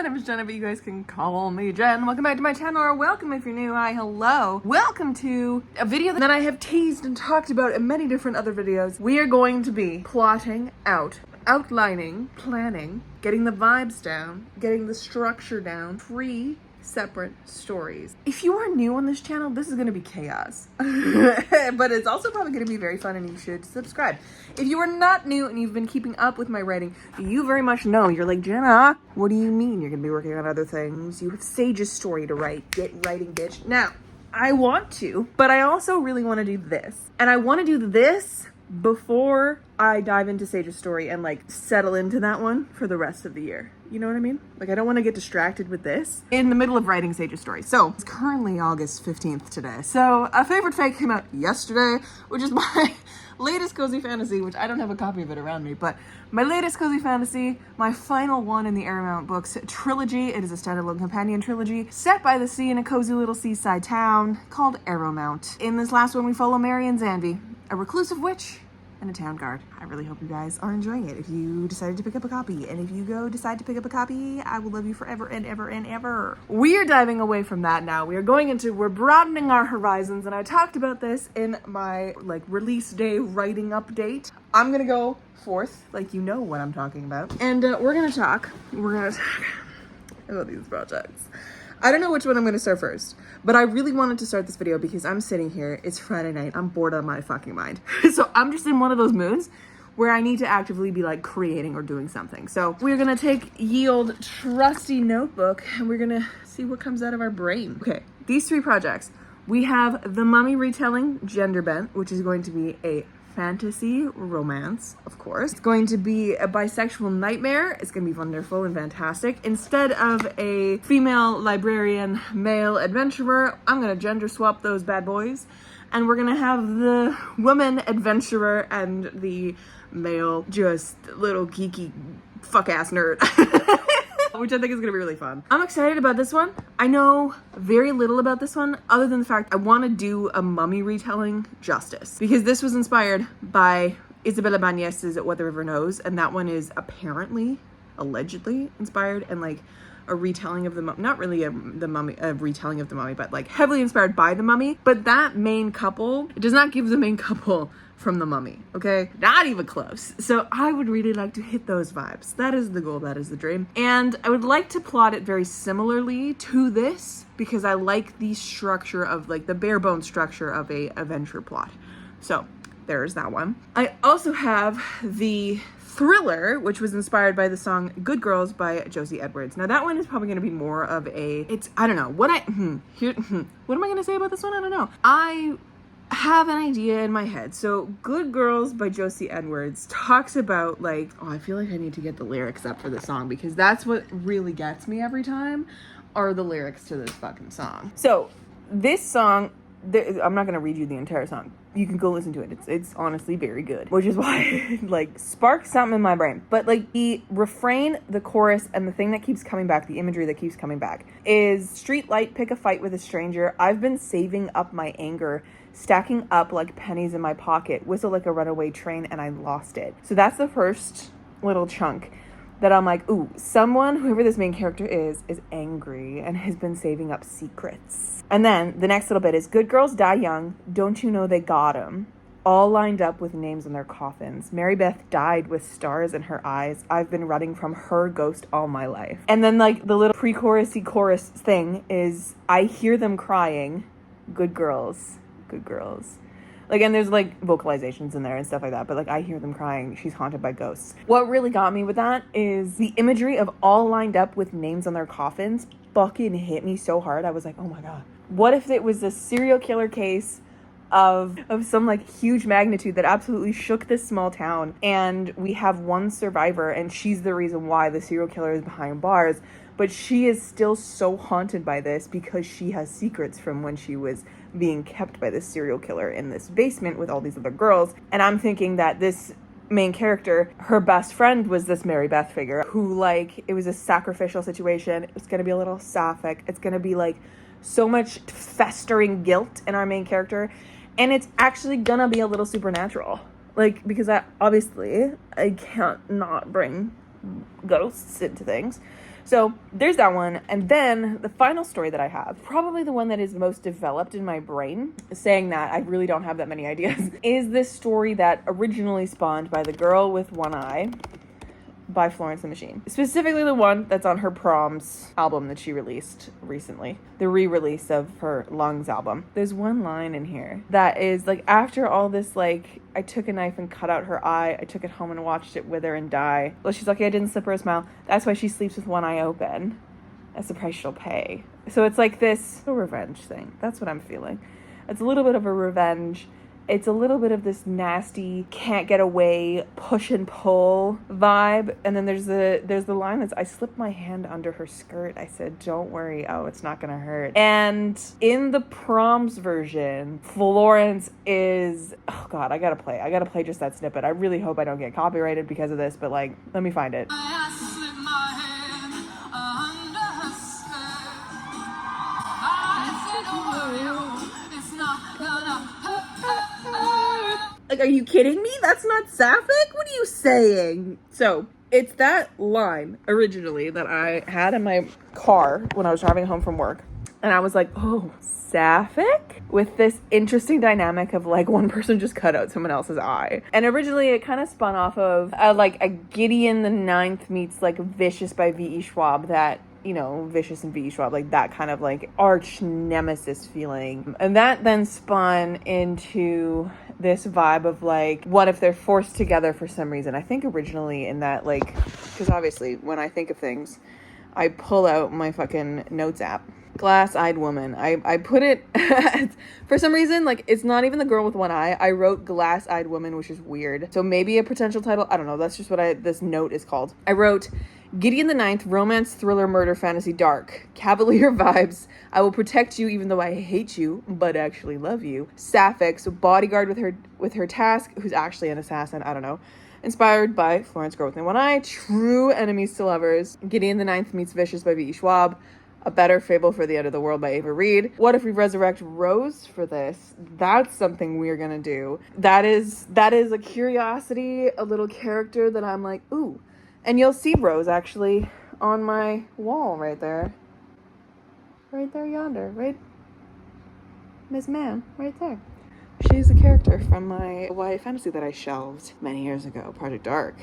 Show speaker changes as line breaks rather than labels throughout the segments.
my name is Jenna, but you guys can call me Jen. Welcome back to my channel, or welcome if you're new. Hi, hello. Welcome to a video that I have teased and talked about in many different other videos. We are going to be plotting out, outlining, planning, getting the vibes down, getting the structure down, 3 separate stories. If you are new on this channel, this is going to be chaos, but it's also probably going to be very fun, and you should subscribe. If you are not new and you've been keeping up with my writing, you very much know. You're like, Jenna, what do you mean you're going to be working on other things? You have Sage's story to write. Get writing, bitch. Now, I want to, but I also really want to do this, and I want to do this before I dive into Sage's story and like settle into that one for the rest of the year. You know what I mean? Like, I don't want to get distracted with this in the middle of writing Sage's story. So it's currently August 15th today. So A Favorite Fake came out yesterday, which is my latest cozy fantasy, which I don't have a copy of it around me, but my latest cozy fantasy, my final one in the Aramount Books trilogy. It is a standalone companion trilogy set by the sea in a cozy little seaside town called Aramount. In this last one, we follow Mary and Zanvi, a reclusive witch and a town guard. I really hope you guys are enjoying it if you decided to pick up a copy. And if you decide to pick up a copy, I will love you forever and ever and ever. We are diving away from that now. We're broadening our horizons, and I talked about this in my release day writing update. I'm gonna go forth, like, you know what I'm talking about. And we're gonna talk about these projects. I don't know which one I'm going to start first, but I really wanted to start this video because I'm sitting here, it's Friday night, I'm bored out of my fucking mind. So I'm just in one of those moods where I need to actively be like creating or doing something. So we're going to take ye old trusty notebook and we're going to see what comes out of our brain. Okay, these 3 projects. We have The Mummy retelling, Gender Bent, which is going to be a fantasy romance, of course. It's going to be a bisexual nightmare. It's going to be wonderful and fantastic. Instead of a female librarian, male adventurer, I'm going to gender swap those bad boys. And we're going to have the woman adventurer and the male, just little geeky fuck-ass nerd. Which I think is gonna be really fun. I'm excited about this one. I know very little about this one, other than the fact I want to do a mummy retelling justice, because this was inspired by Isabella Bañez's What the River Knows, and that one is apparently, allegedly inspired and like a retelling of the mummy. Not really a retelling of the mummy, but like heavily inspired by the mummy. But that main couple, it does not give the main couple from the mummy, okay? Not even close. So I would really like to hit those vibes. That is the goal, that is the dream. And I would like to plot it very similarly to this, because I like the structure of like the bare bone structure of a adventure plot. So there's that one. I also have the thriller, which was inspired by the song Good Girls by Josie Edwards. Now that one is probably going to be more of a, I don't know, what am I going to say about this one? I don't know. I have an idea in my head. So Good Girls by Josie Edwards talks about like, I feel like I need to get the lyrics up for the song, because that's what really gets me every time, are the lyrics to this fucking song. So this song, I'm not going to read you the entire song. You can go listen to it. It's honestly very good, which is why it like sparks something in my brain. But like the refrain, the chorus, and the thing that keeps coming back, the imagery that keeps coming back is street light, pick a fight with a stranger. I've been saving up my anger, stacking up like pennies in my pocket, whistle like a runaway train, and I lost it. So that's the first little chunk that I'm like, ooh, someone, whoever this main character is angry and has been saving up secrets. And then the next little bit is, good girls die young, don't you know they got 'em? All lined up with names on their coffins. Mary Beth died with stars in her eyes. I've been running from her ghost all my life. And then like the little pre-chorusy chorus thing is, I hear them crying, good girls, good girls. Like, and there's like vocalizations in there and stuff like that, but like I hear them crying, she's haunted by ghosts. What really got me with that is the imagery of all lined up with names on their coffins fucking hit me so hard. I was like, oh my God. What if it was a serial killer case of some like huge magnitude that absolutely shook this small town, and we have one survivor and she's the reason why the serial killer is behind bars, but she is still so haunted by this because she has secrets from when she was being kept by this serial killer in this basement with all these other girls. And I'm thinking that this main character, her best friend was this Mary Beth figure who, like, it was a sacrificial situation. It's going to be a little sapphic. It's going to be like so much festering guilt in our main character. And it's actually going to be a little supernatural. Like, because I can't not bring ghosts into things. So there's that one. And then the final story that I have, probably the one that is most developed in my brain, saying that I really don't have that many ideas, is this story that originally spawned by The Girl with One Eye by Florence the Machine. Specifically the one that's on her Proms album that she released recently. The re-release of her Lungs album. There's one line in here that is like, after all this, like, I took a knife and cut out her eye. I took it home and watched it wither and die. Well, she's lucky I didn't slip her a smile. That's why she sleeps with one eye open. That's the price she'll pay. So it's like this revenge thing. That's what I'm feeling. It's a little bit of a revenge. It's a little bit of this nasty, can't get away, push and pull vibe. And then there's the line that's, I slipped my hand under her skirt. I said, don't worry. Oh, it's not gonna hurt. And in the Proms version, Florence is, oh God, I gotta play just that snippet. I really hope I don't get copyrighted because of this, but like, let me find it. Like, are you kidding me? That's not sapphic? What are you saying? So, it's that line, originally, that I had in my car when I was driving home from work. And I was like, oh, sapphic? With this interesting dynamic of, like, one person just cut out someone else's eye. And originally, it kind of spun off of, like, a Gideon the Ninth meets, like, Vicious by V.E. Schwab, that, you know, Vicious and V.E. Schwab, like that kind of like arch nemesis feeling. And that then spun into this vibe of like, what if they're forced together for some reason? I think originally in that, like, because obviously when I think of things, I pull out my fucking notes app. Glass-eyed woman. I put it, for some reason, like, it's not even The Girl with One Eye. I wrote glass-eyed woman, which is weird. So maybe a potential title. I don't know. That's just what this note is called. I wrote, Gideon the Ninth, romance, thriller, murder, fantasy, dark. Cavalier vibes. I will protect you even though I hate you, but actually love you. Sapphic, so bodyguard with her task, who's actually an assassin. I don't know. Inspired by Florence Girl with One Eye. True enemies to lovers. Gideon the Ninth meets Vicious by V.E. Schwab. A Better Fable for the End of the World by Ava Reed. What if we resurrect Rose for this? That's something we're gonna do. That is a curiosity, a little character that I'm like, ooh. And you'll see Rose actually on my wall right there. Right there yonder, right? Miss Ma'am, right there. She's a character from my YA fantasy that I shelved many years ago, Project Dark.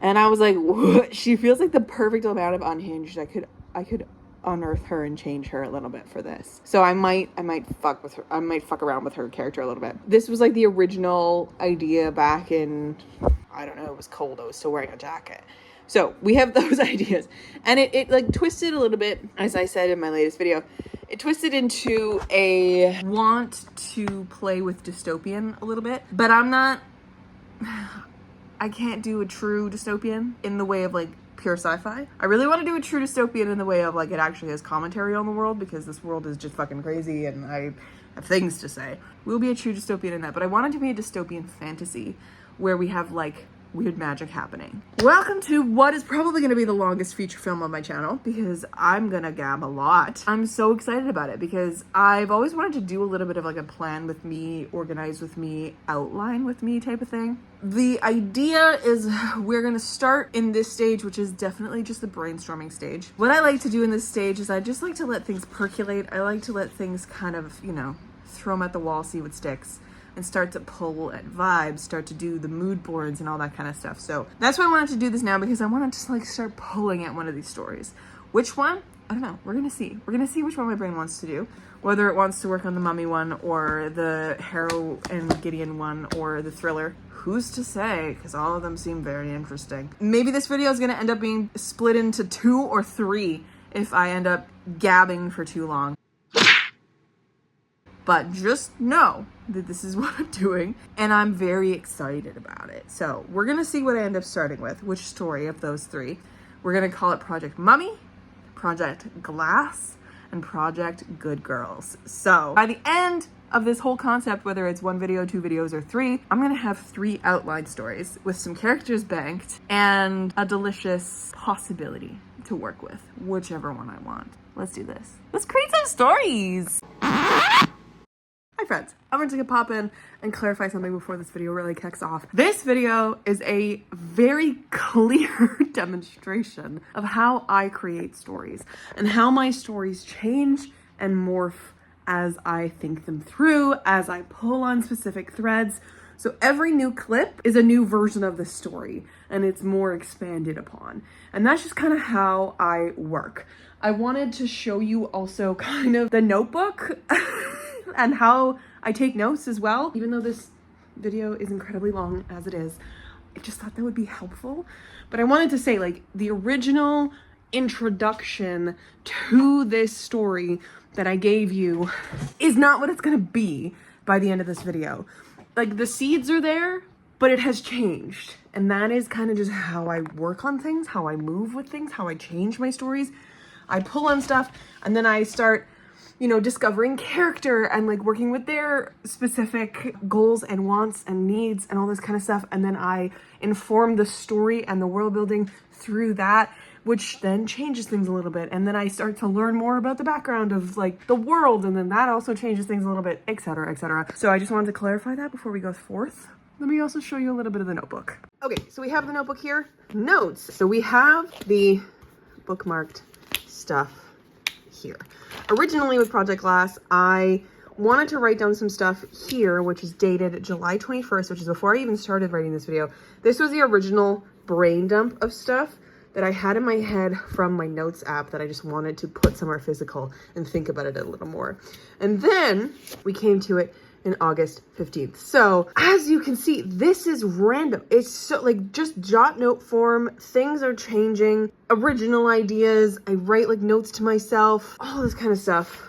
And I was like, what? She feels like the perfect amount of unhinged. I could unearth her and change her a little bit for this. So I might fuck with her. I might fuck around with her character a little bit. This was like the original idea back in, I don't know, it was cold. I was still wearing a jacket. So we have those ideas. And it like twisted a little bit, as I said in my latest video. It twisted into a want to play with dystopian a little bit. But I can't do a true dystopian in the way of like pure sci-fi. I really want to do a true dystopian in the way of like it actually has commentary on the world, because this world is just fucking crazy and I have things to say. We'll be a true dystopian in that, but I want it to be a dystopian fantasy where we have like weird magic happening. Welcome to what is probably going to be the longest feature film on my channel, because I'm gonna gab a lot. I'm so excited about it because I've always wanted to do a little bit of like a plan with me, organize with me, outline with me type of thing. The idea is we're gonna start in this stage, which is definitely just the brainstorming stage. What I like to do in this stage is I just like to let things percolate. I like to let things kind of, you know, throw them at the wall, see what sticks, and start to pull at vibes, start to do the mood boards and all that kind of stuff. So that's why I wanted to do this now, because I want to just like start pulling at one of these stories. Which one? I don't know. We're gonna see. We're gonna see which one my brain wants to do. Whether it wants to work on the mummy one, or the Harrow and Gideon one, or the thriller. Who's to say? Because all of them seem very interesting. Maybe this video is gonna end up being split into 2 or 3 if I end up gabbing for too long. But just know that this is what I'm doing, and I'm very excited about it. So we're gonna see what I end up starting with, which story of those 3. We're gonna call it Project Mummy, Project Glass, and Project Good Girls. So by the end of this whole concept, whether it's 1 video, 2 videos, or 3, I'm gonna have 3 outline stories with some characters banked and a delicious possibility to work with, whichever one I want. Let's do this. Let's create some stories. I Hi friends, I wanted to pop in and clarify something before this video really kicks off. This video is a very clear demonstration of how I create stories and how my stories change and morph as I think them through, as I pull on specific threads. So every new clip is a new version of the story and it's more expanded upon. And that's just kind of how I work. I wanted to show you also kind of the notebook and how I take notes as well. Even though this video is incredibly long as it is, I just thought that would be helpful. But I wanted to say, like, the original introduction to this story that I gave you is not what it's gonna be by the end of this video. Like, the seeds are there, but it has changed. And that is kind of just how I work on things, how I move with things, how I change my stories. I pull on stuff and then I start, you know, discovering character and like working with their specific goals and wants and needs and all this kind of stuff. And then I inform the story and the world building through that, which then changes things a little bit. And then I start to learn more about the background of like the world. And then that also changes things a little bit, etc., etc. So I just wanted to clarify that before we go forth. Let me also show you a little bit of the notebook. Okay, so we have the notebook here. Notes. So we have the bookmarked stuff here. Originally with Project Glass, I wanted to write down some stuff here, which is dated July 21st, which is before I even started writing this video. This was the original brain dump of stuff that I had in my head from my notes app that I just wanted to put somewhere physical and think about it a little more. And then we came to it in August 15th. So as you can see, this is random. It's so like just jot note form. Things are changing, original ideas. I write like notes to myself, all this kind of stuff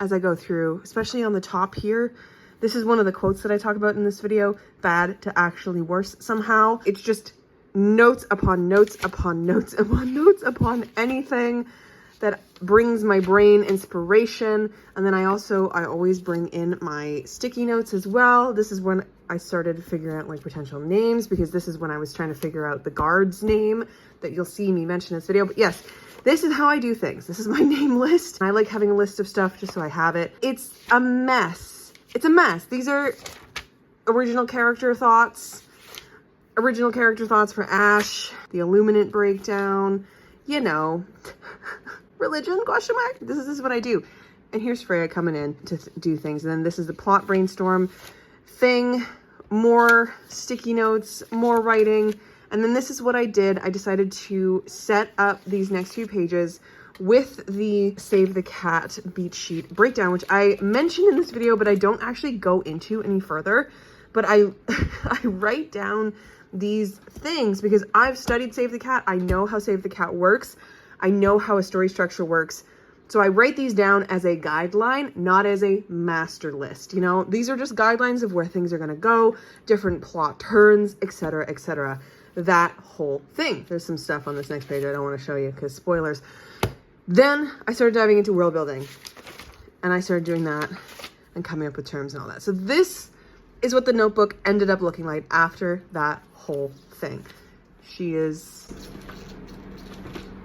as I go through, especially on the top here. This is one of the quotes that I talk about in this video, bad to actually worse somehow. It's just notes upon notes upon notes upon notes upon anything that brings my brain inspiration. And then I always bring in my sticky notes as well. This is when I started figuring out like potential names, because this is when I was trying to figure out the guard's name that you'll see me mention in this video. But yes, this is how I do things. This is my name list. I like having a list of stuff just so I have it. It's a mess. It's a mess. These are original character thoughts. Original character thoughts for Ash. The Illuminate breakdown. You know. Religion, question mark? This is what I do. And here's Freya coming in to do things. And then this is the plot brainstorm thing. More sticky notes, more writing. And then this is what I did. I decided to set up these next few pages with the Save the Cat beat sheet breakdown, which I mentioned in this video, but I don't actually go into any further. But I write down these things because I've studied Save the Cat. I know how Save the Cat works. I know how a story structure works. So I write these down as a guideline, not as a master list. You know, these are just guidelines of where things are going to go, different plot turns, etc., etc. That whole thing. There's some stuff on this next page I don't want to show you because spoilers. Then I started diving into world building and I started doing that and coming up with terms and all that. So this is what the notebook ended up looking like after that whole thing. She is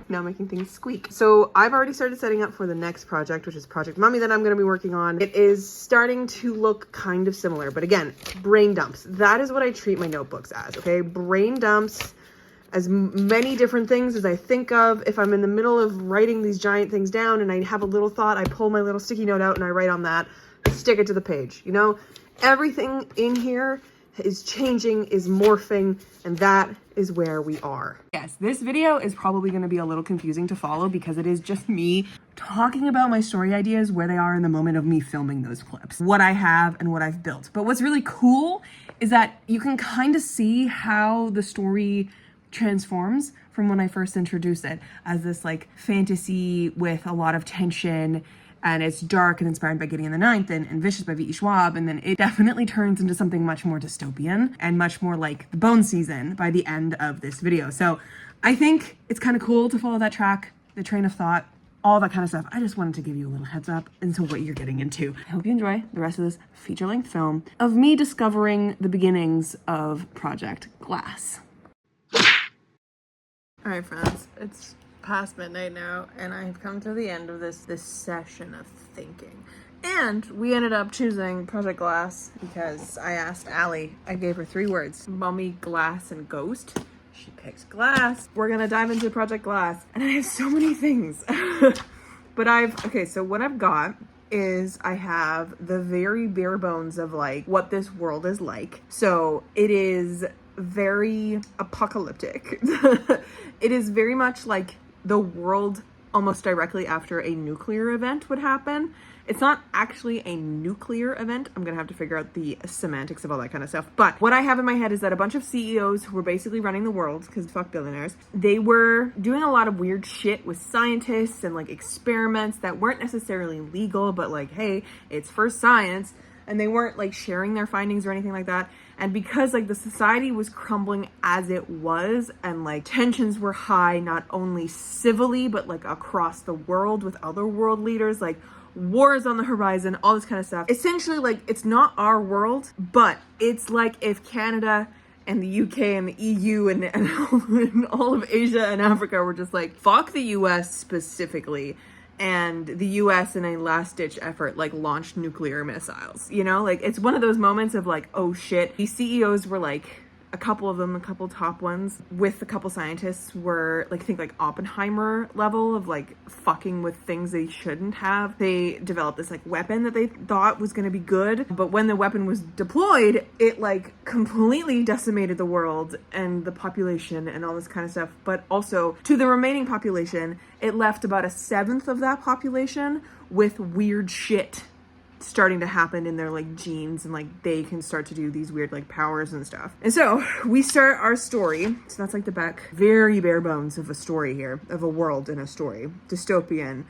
now making things squeak. So I've already started setting up for the next project, which is Project Mummy that I'm going to be working on. It is starting to look kind of similar, but again, brain dumps. That is what I treat my notebooks as, okay? Brain dumps, as many different things as I think of. If I'm in the middle of writing these giant things down and I have a little thought, I pull my little sticky note out and I write on that, stick it to the page, you know? Everything in here is changing, is morphing, and that is where we are. Yes, this video is probably going to be a little confusing to follow because it is just me talking about my story ideas, where they are in the moment of me filming those clips, what I have and what I've built. But what's really cool is that you can kind of see how the story transforms from when I first introduced it as this like fantasy with a lot of tension, and it's dark and inspired by Gideon the Ninth and Vicious by V.E. Schwab, and then it definitely turns into something much more dystopian and much more like the Bone Season by the end of this video. So I think it's kind of cool to follow that track, the train of thought, all that kind of stuff. I just wanted to give you a little heads up into what you're getting into. I hope you enjoy the rest of this feature-length film of me discovering the beginnings of Project Glass. All right, friends, it's past midnight now, and I've come to the end of this session of thinking. And we ended up choosing Project Glass because I asked Allie, I gave her 3 words, mummy, glass, and ghost. She picks glass. We're gonna dive into Project Glass. And I have so many things. But okay, so what I've got is I have the very bare bones of like what this world is like. So it is very apocalyptic. It is very much like the world almost directly after a nuclear event would happen. It's not actually a nuclear event. I'm gonna have to figure out the semantics of all that kind of stuff. But what I have in my head is that a bunch of CEOs who were basically running the world, because fuck billionaires, they were doing a lot of weird shit with scientists and like experiments that weren't necessarily legal, but like, hey, it's for science. And they weren't like sharing their findings or anything like that. And because like the society was crumbling as it was, and like tensions were high, not only civilly, but like across the world with other world leaders, like wars on the horizon, all this kind of stuff. Essentially, like, it's not our world, but it's like if Canada and the UK and the EU and all of Asia and Africa were just like, fuck the US specifically. And the US in a last-ditch effort, like, launched nuclear missiles, you know? Like, it's one of those moments of, like, oh, shit. These CEOs were, like, a couple of them, a couple top ones, with a couple scientists were, like, I think, like, Oppenheimer level of, like, fucking with things they shouldn't have. They developed this, like, weapon that they thought was going to be good. But when the weapon was deployed, it, like, completely decimated the world and the population and all this kind of stuff. But also, to the remaining population, it left about 1/7 of that population with weird shit starting to happen in their like genes, and like they can start to do these weird like powers and stuff. And so we start our story. So that's like the back, very bare bones of a story here, of a world in a story. Dystopian.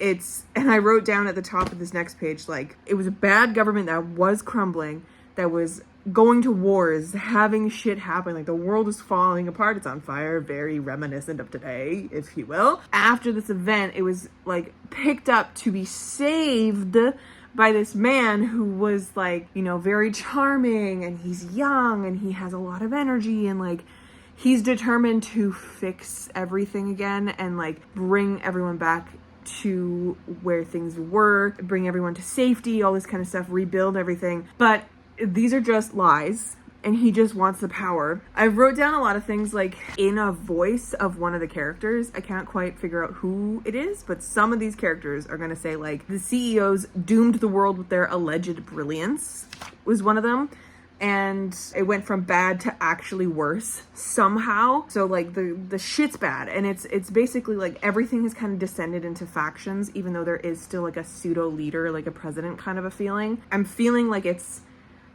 And I wrote down at the top of this next page, like, it was a bad government that was crumbling, that was going to wars, having shit happen, like the world is falling apart, it's on fire, very reminiscent of today, if you will. After this event, it was like picked up to be saved by this man who was like, you know, very charming, and he's young and he has a lot of energy, and like he's determined to fix everything again and like bring everyone back to where things were, bring everyone to safety, all this kind of stuff, rebuild everything. But these are just lies, and he just wants the power. I wrote down a lot of things like in a voice of one of the characters. I can't quite figure out who it is, but some of these characters are gonna say like, the CEOs doomed the world with their alleged brilliance was one of them. And it went from bad to actually worse somehow. So like the shit's bad. And it's basically like everything has kind of descended into factions, even though there is still like a pseudo leader, like a president kind of a feeling. I'm feeling like it's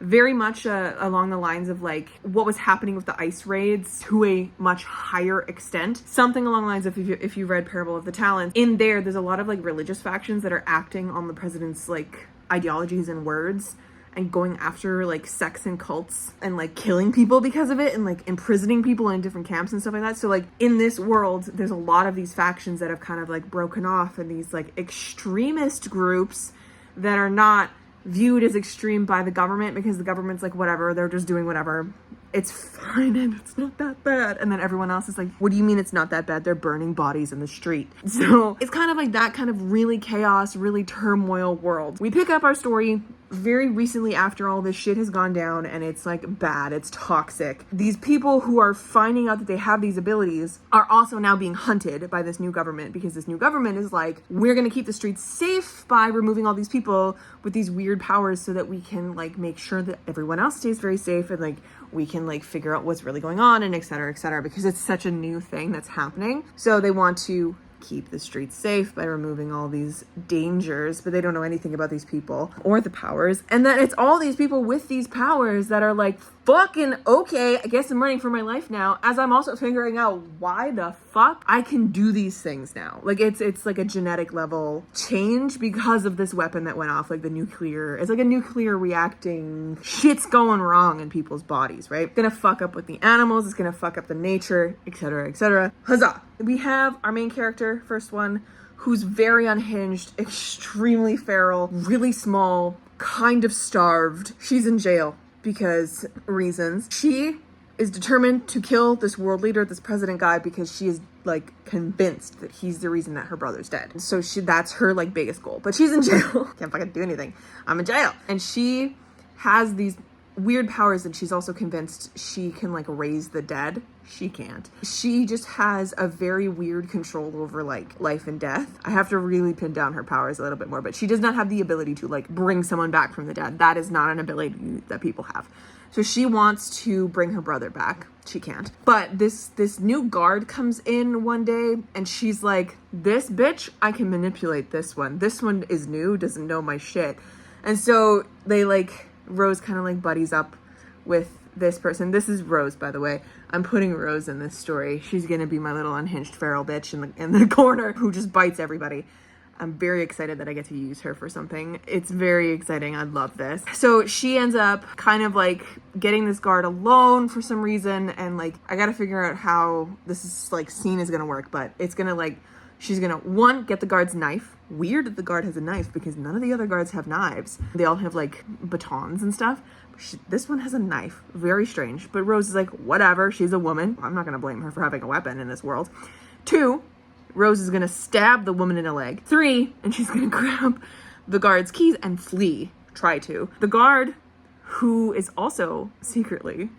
very much along the lines of like what was happening with the ice raids to a much higher extent. Something along the lines of, if you read Parable of the Talents, in there's a lot of like religious factions that are acting on the president's like ideologies and words, and going after like sects and cults and like killing people because of it, and like imprisoning people in different camps and stuff like that. So like in this world, there's a lot of these factions that have kind of like broken off, and these like extremist groups that are not viewed as extreme by the government, because the government's like, whatever, they're just doing whatever, it's fine and it's not that bad. And then everyone else is like, what do you mean it's not that bad? They're burning bodies in the street. So it's kind of like that kind of really chaos, really turmoil world. We pick up our story very recently after all this shit has gone down, and it's like bad, it's toxic. These people who are finding out that they have these abilities are also now being hunted by this new government, because this new government is like, we're gonna keep the streets safe by removing all these people with these weird powers so that we can like make sure that everyone else stays very safe, and like we can like figure out what's really going on, and et cetera, because it's such a new thing that's happening. So they want to keep the streets safe by removing all these dangers, but they don't know anything about these people or the powers. And then it's all these people with these powers that are like, fucking okay, I guess I'm running for my life now, as I'm also figuring out why the fuck I can do these things now. Like it's like a genetic level change because of this weapon that went off, like it's like a nuclear reacting, shit's going wrong in people's bodies, right? It's gonna fuck up with the animals, it's gonna fuck up the nature, etc. Huzzah! We have our main character, first one, who's very unhinged, extremely feral, really small, kind of starved. She's in jail because reasons. She is determined to kill this world leader, this president guy, because she is like convinced that he's the reason that her brother's dead. So that's her like biggest goal. But she's in jail. Can't fucking do anything. I'm in jail. And she has these weird powers, and she's also convinced she can like raise the dead. She can't. She just has a very weird control over like life and death. I have to really pin down her powers a little bit more, but she does not have the ability to like bring someone back from the dead. That is not an ability that people have. So she wants to bring her brother back. She can't. But this new guard comes in one day, and she's like, this bitch, I can manipulate this one. This one is new, doesn't know my shit. And so they like, Rose kind of like buddies up with this person. This is Rose, by the way. I'm putting Rose in this story. She's gonna be my little unhinged feral bitch in the corner who just bites everybody. I'm very excited that I get to use her for something. It's very exciting. I love this. So she ends up kind of like getting this guard alone for some reason. And like, I got to figure out how this is like scene is going to work, but it's going to like, she's going to one, get the guard's knife. Weird that the guard has a knife because none of the other guards have knives. They all have like batons and stuff. This one has a knife. Very strange. But Rose is like, whatever. She's a woman. I'm not going to blame her for having a weapon in this world. 2, Rose is going to stab the woman in the leg. 3, and she's going to grab the guard's keys and flee. Try to. The guard, who is also secretly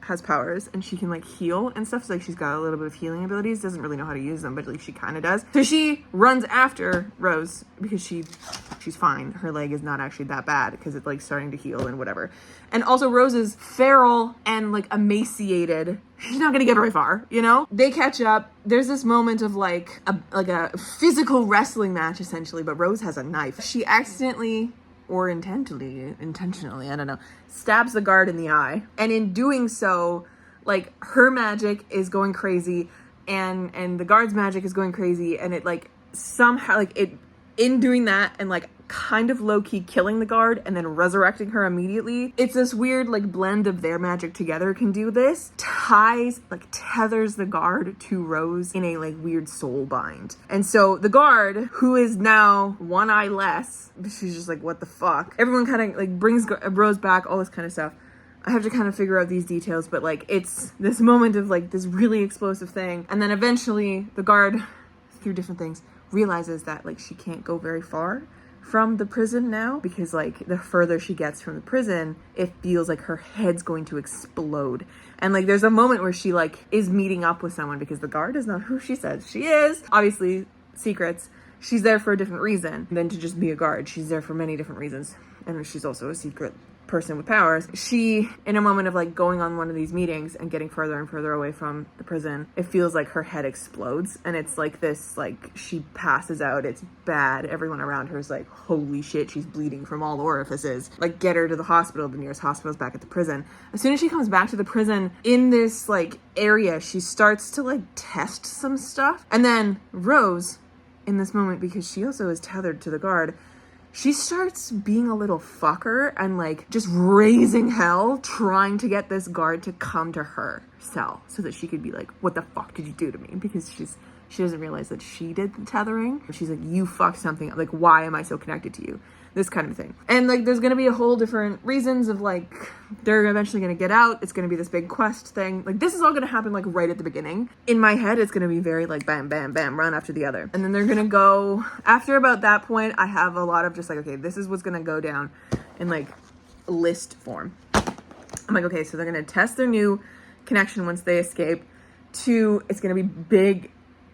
has powers, and she can like heal and stuff. So like she's got a little bit of healing abilities. Doesn't really know how to use them, but like she kind of does. So she runs after Rose because she's fine. Her leg is not actually that bad because it's like starting to heal and whatever. And also Rose is feral and like emaciated. She's not gonna get very far, you know? They catch up. There's this moment of like a physical wrestling match essentially, but Rose has a knife. She accidentally or intentionally, I don't know, stabs the guard in the eye. And in doing so, like her magic is going crazy and the guard's magic is going crazy, and it like somehow like it in doing that and like kind of low-key killing the guard and then resurrecting her immediately. It's this weird like blend of their magic together can do this. Tethers the guard to Rose in a like weird soul bind. And so the guard, who is now one eye less, she's just like, what the fuck? Everyone kind of like brings Rose back, all this kind of stuff. I have to kind of figure out these details, but like it's this moment of like this really explosive thing. And then eventually the guard, through different things, realizes that like she can't go very far from the prison now, because like the further she gets from the prison, it feels like her head's going to explode. And like there's a moment where she like is meeting up with someone because the guard is not who she says she is. Obviously, secrets. She's there for a different reason than to just be a guard. She's there for many different reasons. And she's also a secret person with powers. She, in a moment of like going on one of these meetings and getting further and further away from the prison, it feels like her head explodes, and it's like this, like she passes out. It's bad. Everyone around her is like, holy shit, she's bleeding from all orifices. Like, get her to the hospital. The nearest hospital is back at the prison. As soon as she comes back to the prison, in this like area, she starts to like test some stuff. And then Rose, in this moment, because she also is tethered to the guard, she starts being a little fucker and like just raising hell, trying to get this guard to come to her cell so that she could be like, what the fuck did you do to me? Because she doesn't realize that she did the tethering. She's like, you fucked something. Like, why am I so connected to you? This kind of thing. And like, there's gonna be a whole different reasons of like, they're eventually gonna get out. It's gonna be this big quest thing. Like, this is all gonna happen like right at the beginning. In my head, it's gonna be very like bam, bam, bam, run after the other. And then they're gonna go, after about that point, I have a lot of just like, okay, this is what's gonna go down in like list form. I'm like, okay, so they're gonna test their new connection once they escape. 2, it's gonna be big,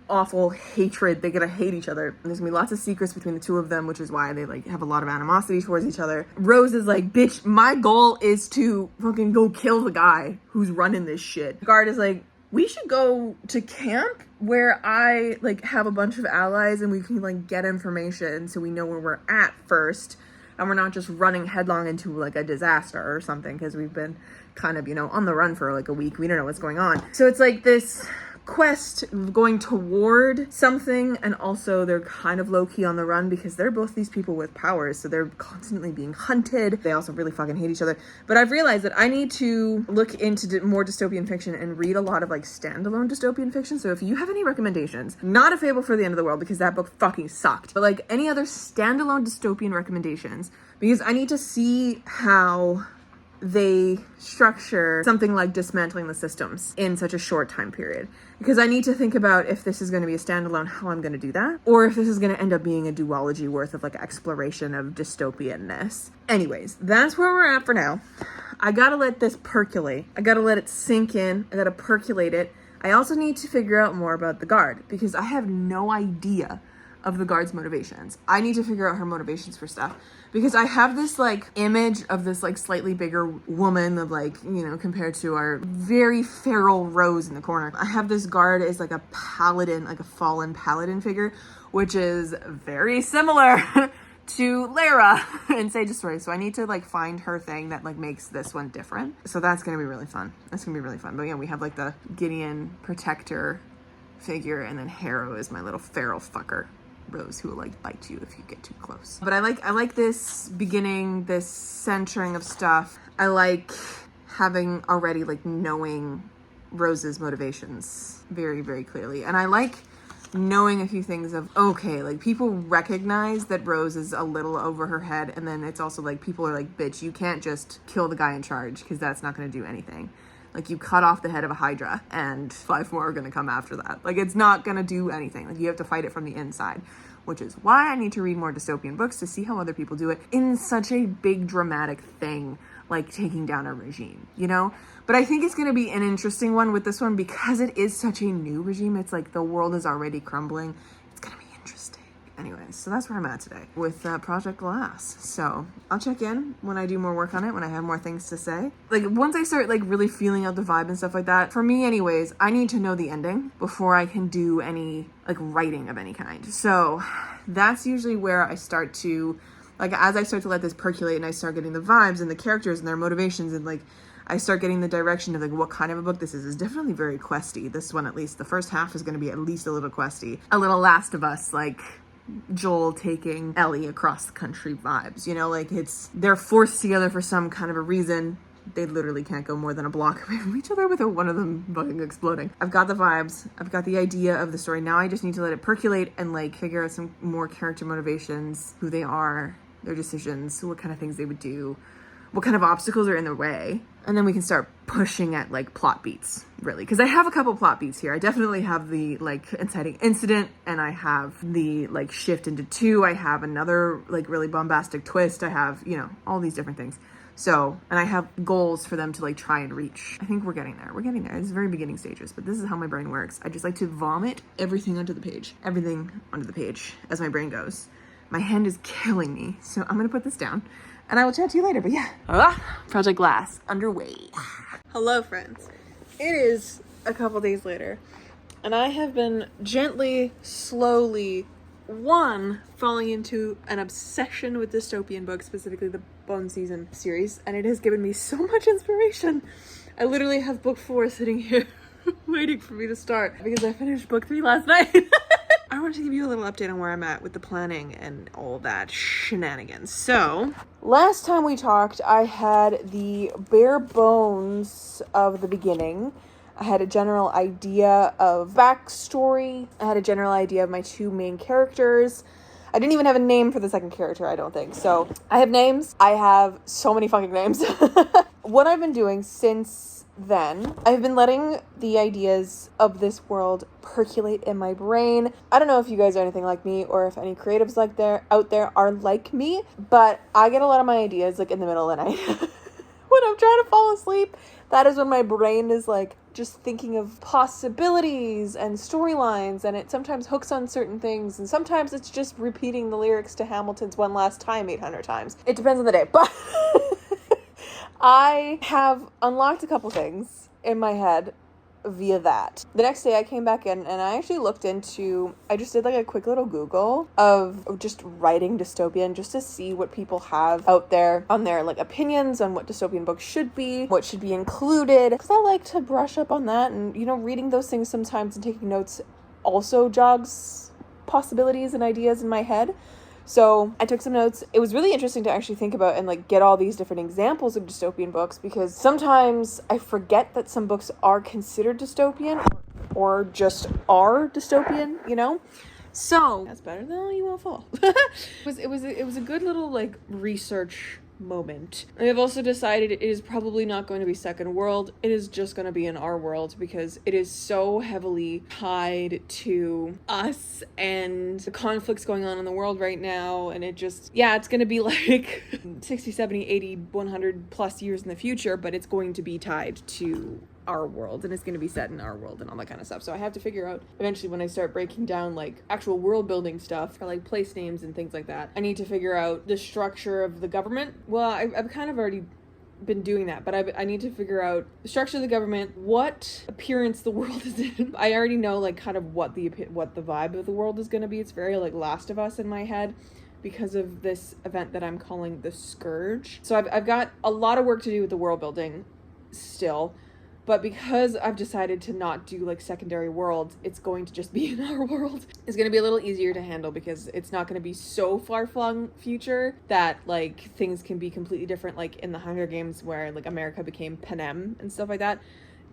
awful hatred. They're gonna hate each other, and there's gonna be lots of secrets between the two of them, which is why they like have a lot of animosity towards each other. Rose is like, bitch, my goal is to fucking go kill the guy who's running this shit. The guard is like, we should go to camp where I like have a bunch of allies and we can like get information so we know where we're at first, and we're not just running headlong into like a disaster or something, because we've been kind of, you know, on the run for like a week. We don't know what's going on. So it's like this quest going toward something, and also they're kind of low-key on the run because they're both these people with powers, so they're constantly being hunted. They also really fucking hate each other. But I've realized that I need to look into more dystopian fiction and read a lot of like standalone dystopian fiction. So if you have any recommendations, not A Fable for the End of the World because that book fucking sucked, but like any other standalone dystopian recommendations, because I need to see how they structure something like dismantling the systems in such a short time period. Because I need to think about if this is going to be a standalone, how I'm going to do that, or if this is going to end up being a duology worth of like exploration of dystopianness. Anyways, that's where we're at for now. I gotta let this percolate. I gotta let it sink in. I gotta percolate it. I also need to figure out more about the guard because I have no idea of the guard's motivations. I need to figure out her motivations for stuff because I have this like image of this like slightly bigger woman of like, you know, compared to our very feral Rose in the corner. I have this guard as like a paladin, like a fallen paladin figure, which is very similar to Lara in Sage's story. So I need to like find her thing that like makes this one different. So that's gonna be really fun. That's gonna be really fun. But yeah, we have like the Gideon protector figure, and then Harrow is my little feral fucker. Rose who will like bite you if you get too close. But I like this beginning, this centering of stuff. I like having already like knowing Rose's motivations very, very clearly. And I like knowing a few things of, okay, like people recognize that Rose is a little over her head. And then it's also like, people are like, bitch, you can't just kill the guy in charge because that's not going to do anything. Like you cut off the head of a Hydra and 5 more are going to come after that. Like it's not going to do anything. Like you have to fight it from the inside, which is why I need to read more dystopian books to see how other people do it in such a big dramatic thing, like taking down a regime, you know? But I think it's going to be an interesting one with this one because it is such a new regime. It's like the world is already crumbling. It's going to be interesting. Anyways, so that's where I'm at today with Project Glass. So I'll check in when I do more work on it, when I have more things to say. Like once I start like really feeling out the vibe and stuff like that, for me anyways, I need to know the ending before I can do any like writing of any kind. So that's usually where I start to, like as I start to let this percolate and I start getting the vibes and the characters and their motivations and like I start getting the direction of like what kind of a book this is. It's definitely very questy. This one, at least the first half, is going to be at least a little questy, a little Last of Us, like Joel taking Ellie across the country vibes, you know, like they're forced together for some kind of a reason. They literally can't go more than a block away from each other without one of them fucking exploding. I've got the vibes. I've got the idea of the story. Now I just need to let it percolate and like figure out some more character motivations, who they are, their decisions, what kind of things they would do, what kind of obstacles are in their way. And then we can start pushing at like plot beats, really. Because I have a couple plot beats here. I definitely have the like inciting incident, and I have the like shift into 2. I have another like really bombastic twist. I have, you know, all these different things. So, and I have goals for them to like try and reach. I think we're getting there. We're getting there. It's very beginning stages, but this is how my brain works. I just like to vomit everything onto the page. Everything onto the page as my brain goes. My hand is killing me. So I'm going to put this down and I will chat to you later. But yeah, Project Glass underway. Hello, friends. It is a couple days later and I have been gently, slowly, falling into an obsession with dystopian books, specifically the Bone Season series, and it has given me so much inspiration. I literally have book 4 sitting here waiting for me to start because I finished book 3 last night. I wanted to give you a little update on where I'm at with the planning and all that shenanigans. So, last time we talked, I had the bare bones of the beginning. I had a general idea of backstory. I had a general idea of my 2 main characters. I didn't even have a name for the second character, I don't think. So I have names. I have so many fucking names. What I've been doing since then, I've been letting the ideas of this world percolate in my brain. I don't know if you guys are anything like me or if any creatives out there are like me, but I get a lot of my ideas like in the middle of the night. When I'm trying to fall asleep, that is when my brain is like just thinking of possibilities and storylines, and it sometimes hooks on certain things, and sometimes it's just repeating the lyrics to Hamilton's One Last Time 800 times. It depends on the day, but I have unlocked a couple things in my head via that. The next day I came back in and I actually looked into, I just did like a quick little Google of just writing dystopian, just to see what people have out there on their like opinions on what dystopian books should be, what should be included, because I like to brush up on that, and you know, reading those things sometimes and taking notes also jogs possibilities and ideas in my head. So I took some notes. It was really interesting to actually think about and like get all these different examples of dystopian books, because sometimes I forget that some books are considered dystopian or just are dystopian, you know? So that's better than You Won't Fall. It was a good little like research moment. I have also decided it is probably not going to be second world. It is just going to be in our world because it is so heavily tied to us and the conflicts going on in the world right now. And it just, yeah, it's going to be like 60, 70, 80, 100 plus years in the future, but it's going to be tied to our world and it's going to be set in our world and all that kind of stuff. So I have to figure out eventually when I start breaking down like actual world building stuff or like place names and things like that, I need to figure out the structure of the government. Well, I've kind of already been doing that, but I need to figure out the structure of the government, what appearance the world is in. I already know like kind of what the vibe of the world is going to be. It's very like Last of Us in my head, because of this event that I'm calling the Scourge. So I've got a lot of work to do with the world building still. But because I've decided to not do like secondary worlds, it's going to just be in our world. It's going to be a little easier to handle because it's not going to be so far-flung future that like things can be completely different, like in the Hunger Games where like America became Panem and stuff like that.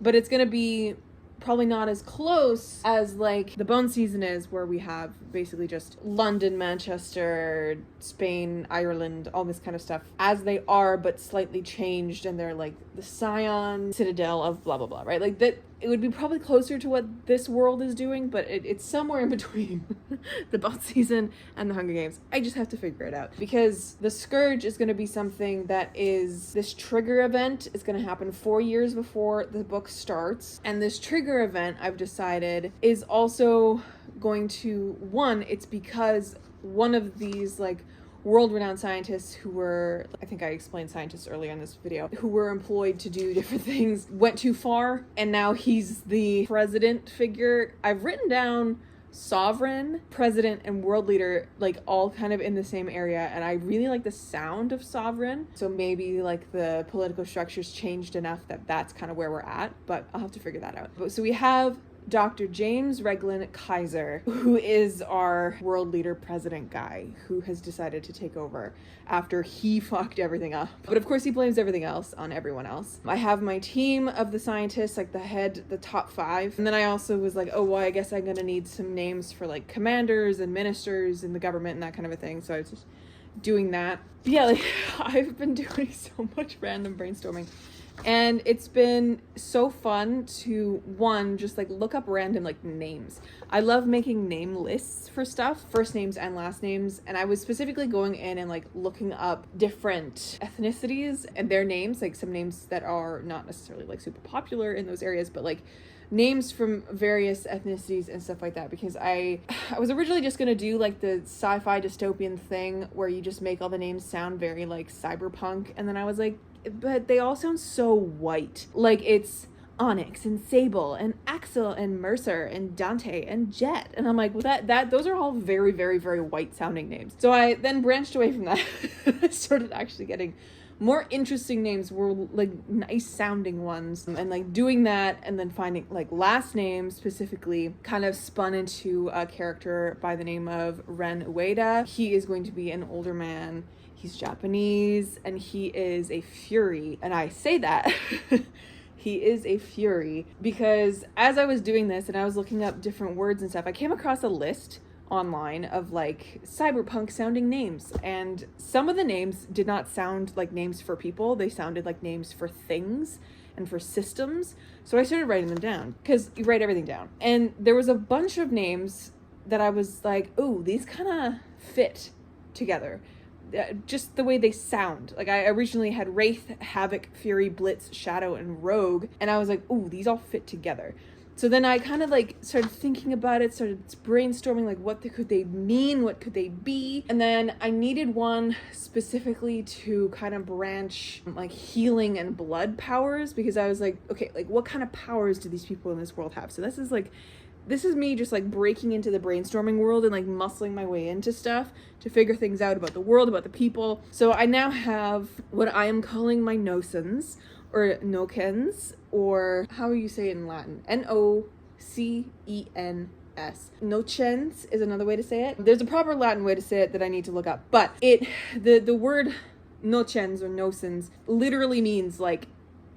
But it's going to be probably not as close as like the Bone season is, where we have basically just London, Manchester, Spain, Ireland, all this kind of stuff as they are, but slightly changed, and they're like the Scion Citadel of blah blah blah, right? Like that, it would be probably closer to what this world is doing, but it's somewhere in between the Bone season and the Hunger Games. I just have to figure it out because the Scourge is going to be something that is this trigger event. It's going to happen 4 years before the book starts, and this trigger event, I've decided, is also going to, one, it's because one of these like world-renowned scientists who were, I think I explained scientists earlier in this video, who were employed to do different things, went too far, and now he's the president figure. I've written down sovereign, president, and world leader, like all kind of in the same area, and I really like the sound of sovereign, so maybe like the political structure's changed enough that that's kind of where we're at, but I'll have to figure that out. So we have Dr. James Reglan Kaiser, who is our world leader president guy, who has decided to take over after he fucked everything up. But of course he blames everything else on everyone else. I have my team of the scientists, like the top 5. And then I also was like, oh, well, I guess I'm gonna need some names for like commanders and ministers in the government and that kind of a thing. So I was just doing that. But yeah, like I've been doing so much random brainstorming. And it's been so fun to, one, just like look up random like names. I love making name lists for stuff, first names and last names. And I was specifically going in and like looking up different ethnicities and their names, like some names that are not necessarily like super popular in those areas, but like names from various ethnicities and stuff like that, because I was originally just gonna do like the sci-fi dystopian thing where you just make all the names sound very like cyberpunk, and then I was like, but they all sound so white. Like it's Onyx and Sable and Axel and Mercer and Dante and Jet. And I'm like, well, those are all very, very, very white sounding names. So I then branched away from that. I started actually getting more interesting names, were like nice sounding ones, and like doing that, and then finding like last names specifically kind of spun into a character by the name of Ren Ueda. He is going to be an older man. He's Japanese and he is a fury. And I say that he is a fury because as I was doing this and I was looking up different words and stuff, I came across a list online of like cyberpunk sounding names, and some of the names did not sound like names for people. They sounded like names for things and for systems. So I started writing them down, because you write everything down, and there was a bunch of names that I was like, oh, these kind of fit together, just the way they sound. Like I originally had Wraith, Havoc, Fury, Blitz, Shadow, and Rogue, and I was like, ooh, these all fit together. So then I kind of like started thinking about it, started brainstorming like what could they mean, what could they be, and then I needed one specifically to kind of branch like healing and blood powers, because I was like, okay, like what kind of powers do these people in this world have? So this is me just like breaking into the brainstorming world and like muscling my way into stuff to figure things out about the world, about the people. So I now have what I am calling my nosons, or nokens, or how you say it in Latin, Nocens. Nocens is another way to say it. There's a proper Latin way to say it that I need to look up, but the word nocens or nocens literally means like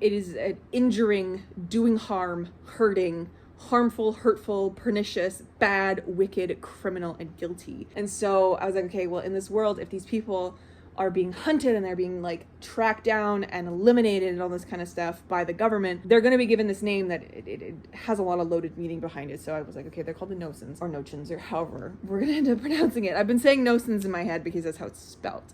it is an injuring, doing harm, hurting, harmful, hurtful, pernicious, bad, wicked, criminal, and guilty. And so I was like, okay, well, in this world, if these people are being hunted and they're being like tracked down and eliminated and all this kind of stuff by the government, they're going to be given this name that it has a lot of loaded meaning behind it. So I was like, okay, they're called the Nosons or Nochins or however we're going to end up pronouncing it. I've been saying Nosons in my head because that's how it's spelled.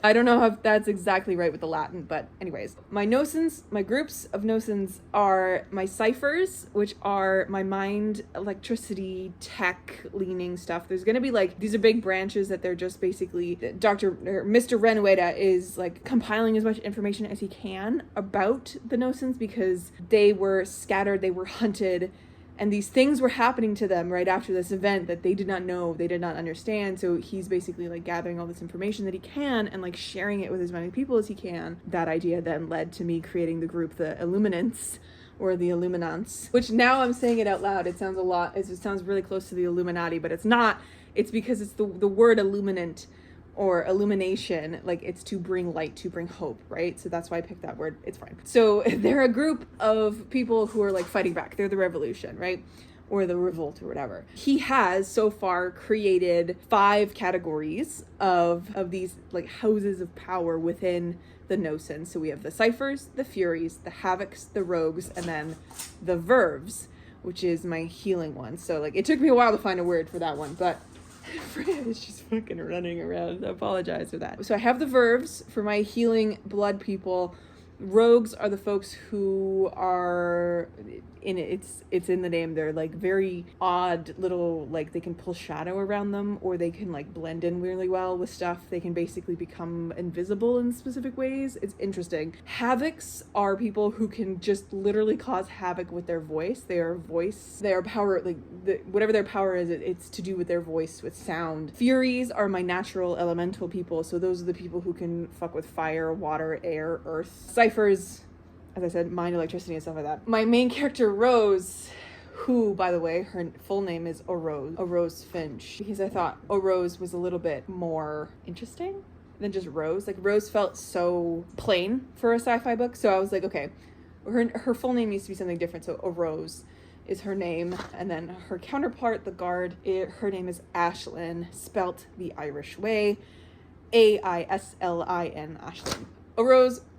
I don't know if that's exactly right with the Latin, but anyways, my Nosons, my groups of Nosons are my ciphers, which are my mind, electricity, tech leaning stuff. There's going to be like, these are big branches that they're just basically, Mr. Renueda is like compiling as much information as he can about the Nosons because they were scattered, they were hunted, and these things were happening to them right after this event that they did not know, they did not understand. So he's basically like gathering all this information that he can and like sharing it with as many people as he can. That idea then led to me creating the group, the Illuminants, or the Illuminants, which now I'm saying it out loud. It sounds really close to the Illuminati, but it's not. It's because it's the word illuminant or illumination, like it's to bring light, to bring hope, right? So that's why I picked that word. It's fine. So they're a group of people who are like fighting back. They're the revolution, right? Or the revolt or whatever. He has so far created 5 categories of these like houses of power within the Nosons. So we have the ciphers, the furies, the havocs, the rogues, and then the verves, which is my healing one. So like it took me a while to find a word for that one, but Freya is just fucking running around. I apologize for that. So I have the verves for my healing blood people. Rogues are the folks who are in it. It's in the name. They're like very odd little, like they can pull shadow around them, or they can like blend in really well with stuff. They can basically become invisible in specific ways. It's interesting. Havocs are people who can just literally cause havoc with their voice. Their power, like whatever their power is, it's to do with their voice, with sound. Furies are my natural elemental people. So those are the people who can fuck with fire, water, air, earth. Ciphers, as I said, mind, electricity, and stuff like that. My main character, Rose, who, by the way, her full name is Orose Finch, because I thought Orose was a little bit more interesting than just Rose. Like, Rose felt so plain for a sci-fi book, so I was like, okay, her full name needs to be something different, so Orose is her name, and then her counterpart, the guard, her name is Ashlyn, spelt the Irish way, Aislin, Ashlyn.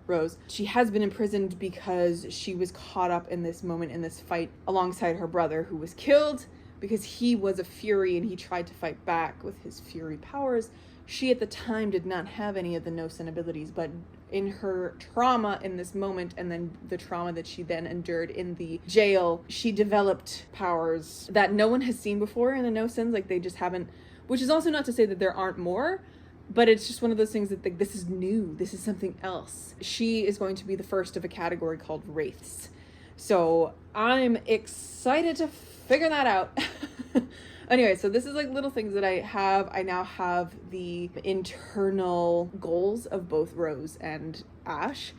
Rose. She has been imprisoned because she was caught up in this moment, in this fight alongside her brother, who was killed because he was a fury and he tried to fight back with his fury powers. She at the time did not have any of the Noson abilities, but in her trauma in this moment, and then the trauma that she then endured in the jail, she developed powers that no one has seen before in the Nosons. Like, they just haven't, which is also not to say that there aren't more, but it's just one of those things that like, this is new. This is something else. She is going to be the first of a category called Wraiths. So I'm excited to figure that out. Anyway, so this is like little things that I have. I now have the internal goals of both Rose and Ash.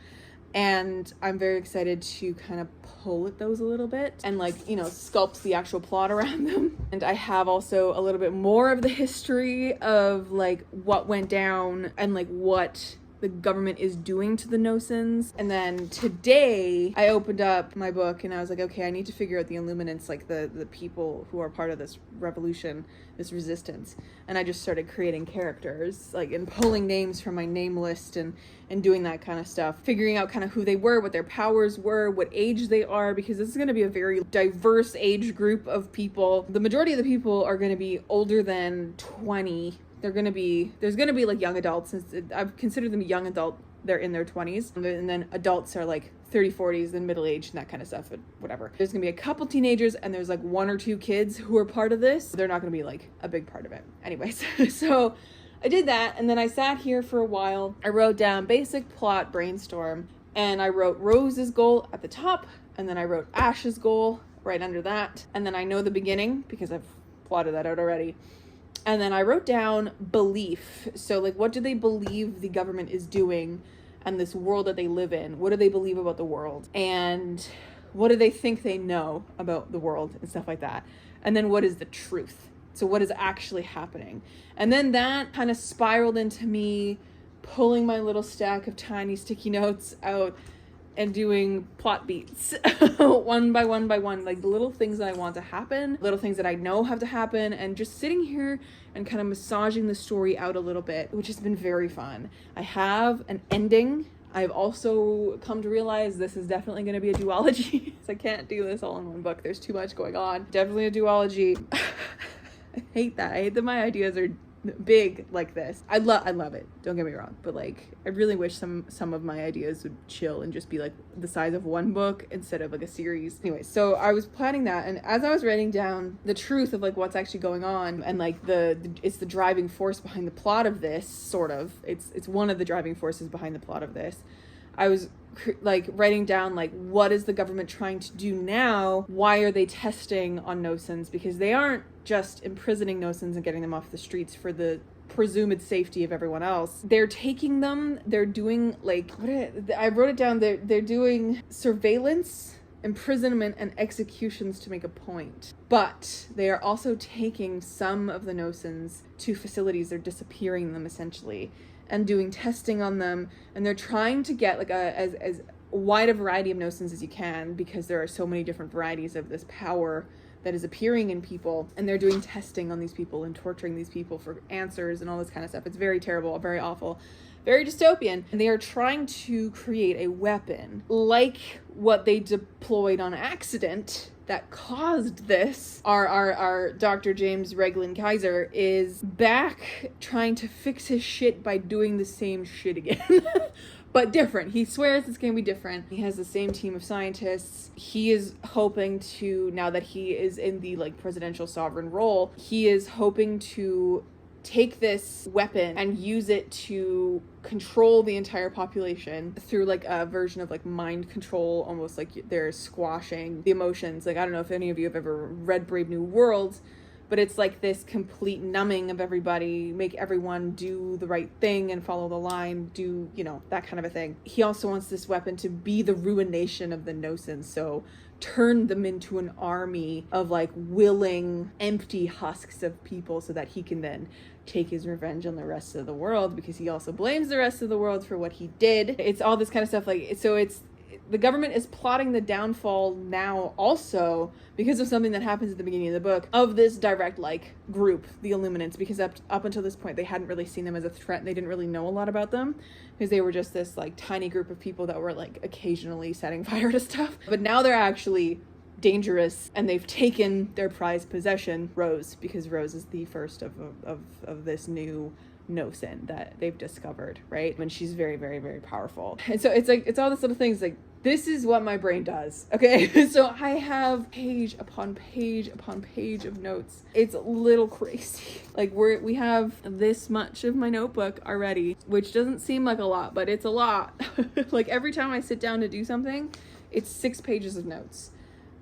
And I'm very excited to kind of pull at those a little bit and like, you know, sculpt the actual plot around them. And I have also a little bit more of the history of like what went down and like what the government is doing to the Nosons. And then today I opened up my book and I was like, okay, I need to figure out the Illuminants, like the people who are part of this revolution, this resistance. And I just started creating characters, like, and pulling names from my name list and doing that kind of stuff, figuring out kind of who they were, what their powers were, what age they are, because this is going to be a very diverse age group of people. The majority of the people are going to be older than 20. There's going to be like young adults, since I've considered them a young adult. They're in their 20s, and then adults are like 30, 40s, then middle age and that kind of stuff, but whatever. There's going to be a couple teenagers, and there's like 1 or 2 kids who are part of this. They're not going to be like a big part of it. Anyways, so I did that, and then I sat here for a while. I wrote down basic plot brainstorm, and I wrote Rose's goal at the top, and then I wrote Ash's goal right under that, and then I know the beginning because I've plotted that out already. And then I wrote down belief. So like, what do they believe the government is doing and this world that they live in? What do they believe about the world? And what do they think they know about the world and stuff like that? And then what is the truth? So what is actually happening? And then that kind of spiraled into me pulling my little stack of tiny sticky notes out and doing plot beats one by one by one, like the little things that I want to happen, little things that I know have to happen, and just sitting here and kind of massaging the story out a little bit, which has been very fun. I have an ending. I've also come to realize this is definitely going to be a duology. So I can't do this all in one book. There's too much going on. Definitely a duology. I hate that. I hate that my ideas are big like this. I love it. Don't get me wrong. But like, I really wish some of my ideas would chill and just be like the size of one book instead of like a series. Anyway, so I was planning that, and as I was writing down the truth of like what's actually going on, and like it's the driving force behind the plot of this, sort of. It's one of the driving forces behind the plot of this. I was like writing down like, what is the government trying to do now? Why are they testing on no-sins? Because they aren't just imprisoning no-sins and getting them off the streets for the presumed safety of everyone else. They're taking them, they're doing like, I wrote it down, they're doing surveillance, imprisonment, and executions to make a point. But they are also taking some of the no-sins to facilities. They're disappearing them essentially and doing testing on them, and they're trying to get like as wide a variety of no-sins as you can, because there are so many different varieties of this power that is appearing in people, and they're doing testing on these people and torturing these people for answers and all this kind of stuff. It's very terrible, very awful, very dystopian, and they are trying to create a weapon like what they deployed on accident that caused this. Our Dr. James Reglin Kaiser is back trying to fix his shit by doing the same shit again. But different. He swears it's going to be different. He has the same team of scientists. He is hoping to, now that he is in the like presidential sovereign role, he is hoping to take this weapon and use it to control the entire population through like a version of like mind control, almost like they're squashing the emotions. Like, I don't know if any of you have ever read Brave New World, but it's like this complete numbing of everybody, make everyone do the right thing and follow the line, do, you know, that kind of a thing. He also wants this weapon to be the ruination of the no-sins, so turn them into an army of like willing, empty husks of people, so that he can then take his revenge on the rest of the world, because he also blames the rest of the world for what he did. It's all this kind of stuff. Like, so it's, the government is plotting the downfall now also because of something that happens at the beginning of the book of this direct like group, the Illuminants, because up until this point they hadn't really seen them as a threat, and they didn't really know a lot about them because they were just this like tiny group of people that were like occasionally setting fire to stuff. But now they're actually dangerous, and they've taken their prized possession, Rose, because Rose is the first of this new no-sin that they've discovered, right? And she's very, very, very powerful. And so it's like, it's all this little things like, this is what my brain does, okay? So I have page upon page upon page of notes. It's a little crazy. Like we have this much of my notebook already, which doesn't seem like a lot, but it's a lot. Like every time I sit down to do something, it's 6 pages of notes.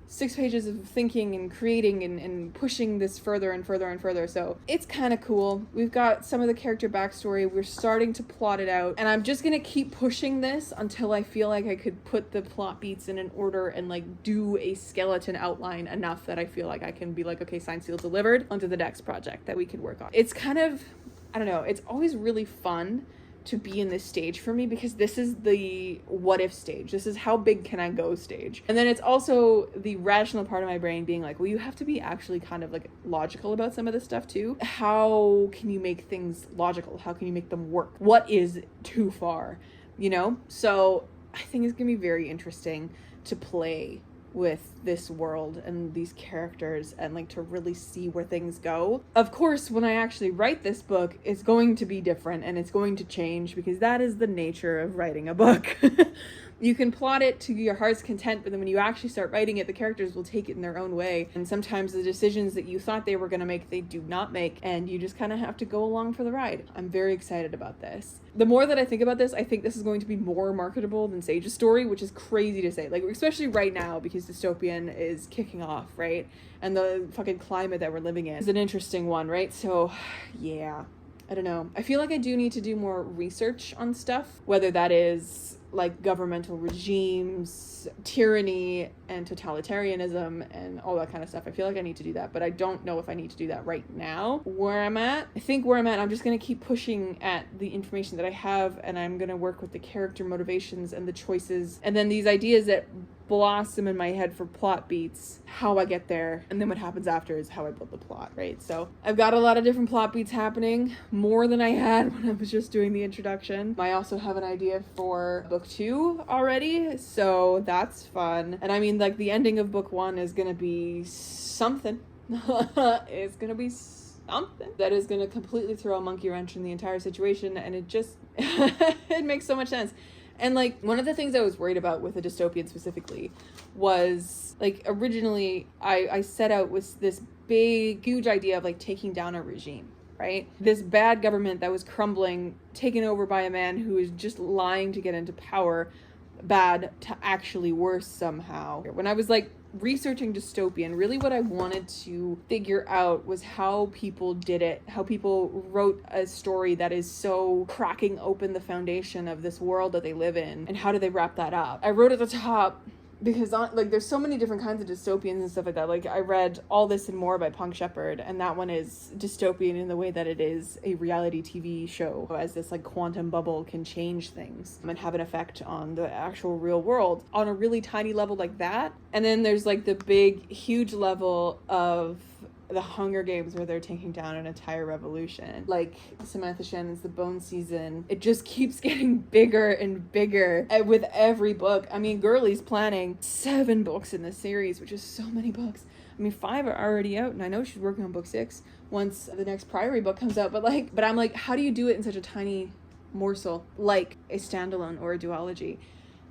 6 pages of thinking and creating and pushing this further and further and further. So it's kind of cool. We've got some of the character backstory. We're starting to plot it out, and I'm just gonna keep pushing this until I feel like I could put the plot beats in an order and like do a skeleton outline enough that I feel like I can be like, okay, signed, sealed, delivered, onto the next project that we could work on. It's kind of, I don't know, it's always really fun to be in this stage for me, because this is the what if stage. This is how big can I go stage. And then it's also the rational part of my brain being like, well, you have to be actually kind of like logical about some of this stuff too. How can you make things logical? How can you make them work? What is too far, you know? So I think it's gonna be very interesting to play with this world and these characters and like to really see where things go. Of course, when I actually write this book, it's going to be different and it's going to change, because that is the nature of writing a book. You can plot it to your heart's content, but then when you actually start writing it, the characters will take it in their own way. And sometimes the decisions that you thought they were going to make, they do not make. And you just kind of have to go along for the ride. I'm very excited about this. The more that I think about this, I think this is going to be more marketable than Sage's story, which is crazy to say. Like, especially right now, because Dystopian is kicking off, right? And the fucking climate that we're living in is an interesting one, right? So, yeah. I don't know. I feel like I do need to do more research on stuff, whether that is like governmental regimes, tyranny, and totalitarianism, and all that kind of stuff. I feel like I need to do that, but I don't know if I need to do that right now. Where I'm at, I'm just going to keep pushing at the information that I have, and I'm going to work with the character motivations and the choices, and then these ideas that blossom in my head for plot beats, how I get there, and then what happens after is how I build the plot, right? So I've got a lot of different plot beats happening, more than I had when I was just doing the introduction. I also have an idea for book 2 already, so that's fun. And I mean, like, the ending of book 1 is gonna be something. It's gonna be something that is gonna completely throw a monkey wrench in the entire situation, and it just it makes so much sense. And like, one of the things I was worried about with a dystopian specifically was, like, originally I set out with this big, huge idea of like taking down a regime, right? This bad government that was crumbling, taken over by a man who is just lying to get into power, bad to actually worse somehow. When I was like researching dystopian, really what I wanted to figure out was how people did it, how people wrote a story that is so cracking open the foundation of this world that they live in, and how do they wrap that up. I wrote at the top, because like there's so many different kinds of dystopians and stuff like that. Like, I read All This and More by Punk Shepherd, and that one is dystopian in the way that it is a reality TV show, as this like quantum bubble can change things and have an effect on the actual real world on a really tiny level like that. And then there's like the big, huge level of the Hunger Games, where they're taking down an entire revolution. Like Samantha Shannon's The Bone Season. It just keeps getting bigger and bigger with every book. I mean, Girlie's planning 7 books in this series, which is so many books. I mean, 5 are already out, and I know she's working on book 6 once the next Priory book comes out. But I'm like, how do you do it in such a tiny morsel, like a standalone or a duology?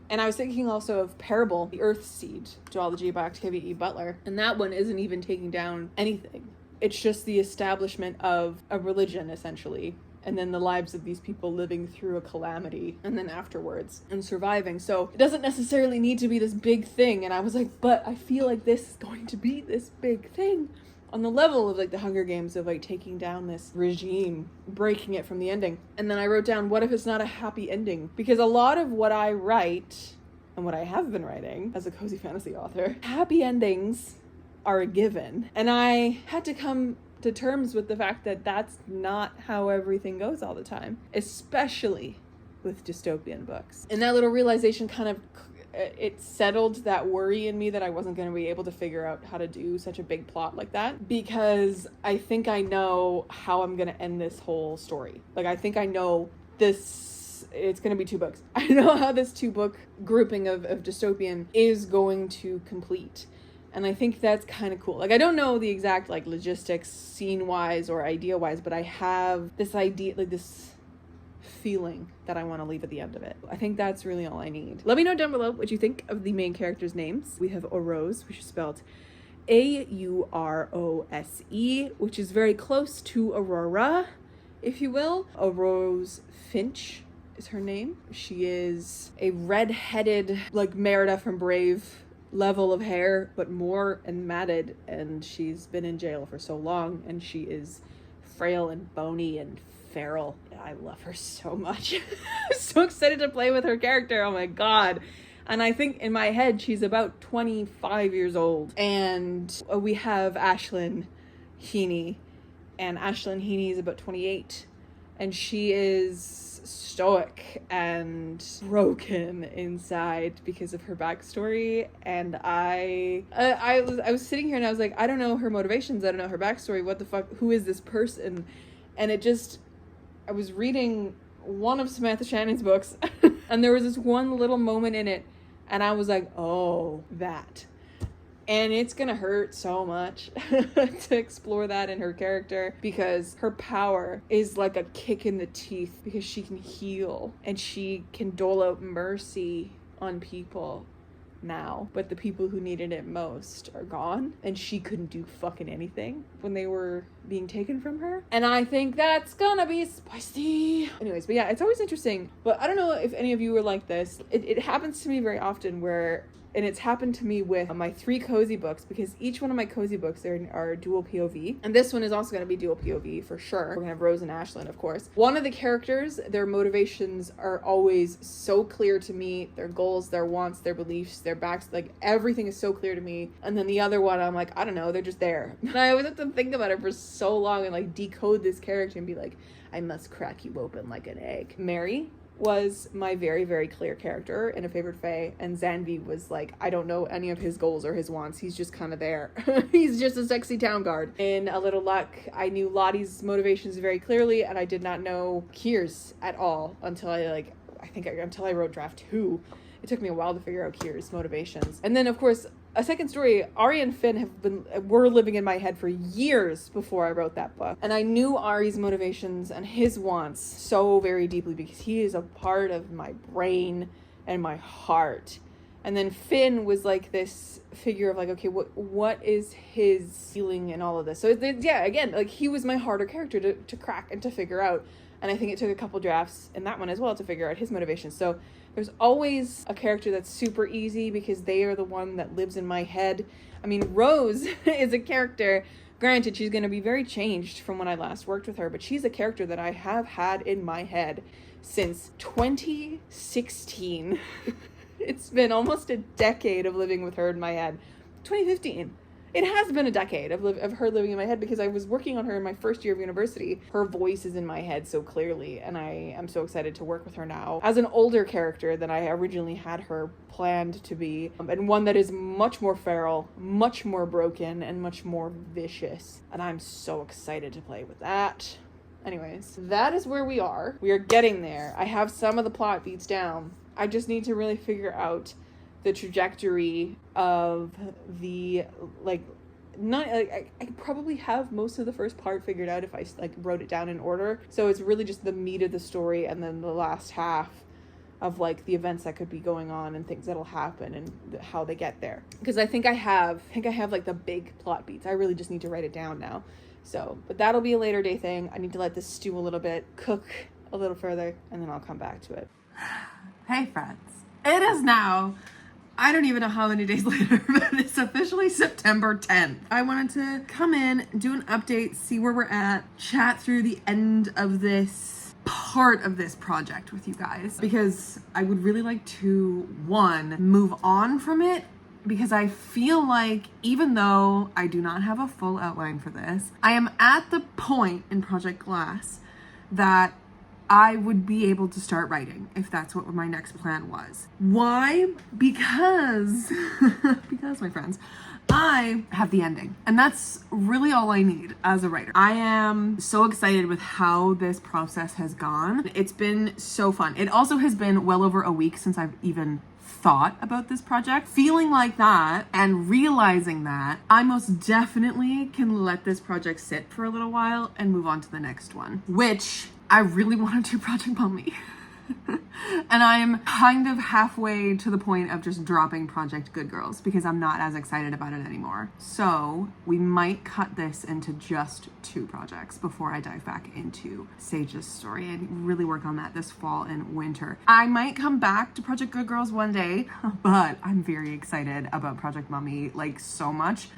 And I was thinking also of Parable, the Earth Seed duology by Octavia E. Butler. And that one isn't even taking down anything. It's just the establishment of a religion, essentially. And then the lives of these people living through a calamity, and then afterwards, and surviving. So it doesn't necessarily need to be this big thing. And I was like, but I feel like this is going to be this big thing. On the level of like the Hunger Games, of like taking down this regime, breaking it from the ending. And then I wrote down, what if it's not a happy ending? Because a lot of what I write, and what I have been writing as a cozy fantasy author, happy endings are a given. And I had to come to terms with the fact that that's not how everything goes all the time, especially with dystopian books. And that little realization kind of, it settled that worry in me that I wasn't going to be able to figure out how to do such a big plot like that, because I think I know how I'm going to end this whole story. Like, I think I know this, it's going to be 2 books. I know how this 2-book grouping of dystopian is going to complete. And I think that's kind of cool. Like, I don't know the exact like logistics scene-wise or idea-wise, but I have this idea, like this feeling that I want to leave at the end of it. I think that's really all I need. Let me know down below what you think of the main characters' names. We have Aurose, which is spelled A-U-R-O-S-E, which is very close to Aurora, if you will. Aurose Finch is her name. She is a red-headed, like Merida from Brave level of hair, but more and matted, and she's been in jail for so long, and she is frail and bony and feral. I love her so much. I'm so excited to play with her character. Oh my god. And I think in my head she's about 25 years old. And we have Ashlyn Heaney, and Ashlyn Heaney is about 28, and she is stoic and broken inside because of her backstory. And I was sitting here and I was like, I don't know her motivations, I don't know her backstory, what the fuck, who is this person? And it just, I was reading one of Samantha Shannon's books and there was this one little moment in it, and I was like, oh, that. And it's gonna hurt so much to explore that in her character, because her power is like a kick in the teeth, because she can heal and she can dole out mercy on people now, but the people who needed it most are gone, and she couldn't do fucking anything when they were being taken from her. And I think that's gonna be spicy. Anyways, but yeah, it's always interesting. But I don't know if any of you are like this. It happens to me very often where and it's happened to me with my 3 cozy books, because each one of my cozy books are dual POV, and this one is also going to be dual POV for sure. We're going to have Rose and Ashlyn, of course. One of the characters, their motivations are always so clear to me, their goals, their wants, their beliefs, their backs, like everything is so clear to me. And then the other one, I'm like, I don't know, they're just there. And I always have to think about it for so long and like decode this character and be like, I must crack you open like an egg. Mary was my very, very clear character in A Favorite Fae, and Zanvi was like, I don't know any of his goals or his wants. He's just kind of there. He's just a sexy town guard. In A Little Luck, I knew Lottie's motivations very clearly, and I did not know Kier's at all until until I wrote draft 2. It took me a while to figure out Kier's motivations. And then, of course, a second story, Ari and Finn were living in my head for years before I wrote that book. And I knew Ari's motivations and his wants so very deeply because he is a part of my brain and my heart. And then Finn was like this figure of like, okay, what is his feeling in all of this? So yeah, again, like he was my harder character to crack and to figure out. And I think it took a couple drafts in that one as well to figure out his motivations. So there's always a character that's super easy because they are the one that lives in my head. I mean, Rose is a character, granted, she's going to be very changed from when I last worked with her, but she's a character that I have had in my head since 2016. It's been almost a decade of living with her in my head. 2015. It has been a decade of her living in my head because I was working on her in my first year of university. Her voice is in my head so clearly, and I am so excited to work with her now as an older character than I originally had her planned to be, and one that is much more feral, much more broken, and much more vicious. And I'm so excited to play with that. Anyways, that is where we are. We are getting there. I have some of the plot beats down. I just need to really figure out the trajectory of the, like, not like I probably have most of the first part figured out if I like wrote it down in order. So it's really just the meat of the story and then the last half of like the events that could be going on and things that'll happen and how they get there. Because I think I have like the big plot beats. I really just need to write it down now. So, but that'll be a later day thing. I need to let this stew a little bit, cook a little further, and then I'll come back to it.
Hey friends, it is now, I don't even know how many days later, but it's officially September 10th. I wanted to come in, do an update, see where we're at, chat through the end of this part of this project with you guys, because I would really like to, one, move on from it, because I feel like even though I do not have a full outline for this, I am at the point in Project Glass that I would be able to start writing if that's what my next plan was. Why? Because, my friends, I have the ending, and that's really all I need as a writer. I am so excited with how this process has gone. It's been so fun. It also has been well over a week since I've even thought about this project. Feeling like that and realizing that I most definitely can let this project sit for a little while and move on to the next one, which I really want to do Project Mummy. And I'm kind of halfway to the point of just dropping Project Good Girls because I'm not as excited about it anymore. So we might cut this into just 2 projects before I dive back into Sage's story and really work on that this fall and winter. I might come back to Project Good Girls one day, but I'm very excited about Project Mummy, like so much.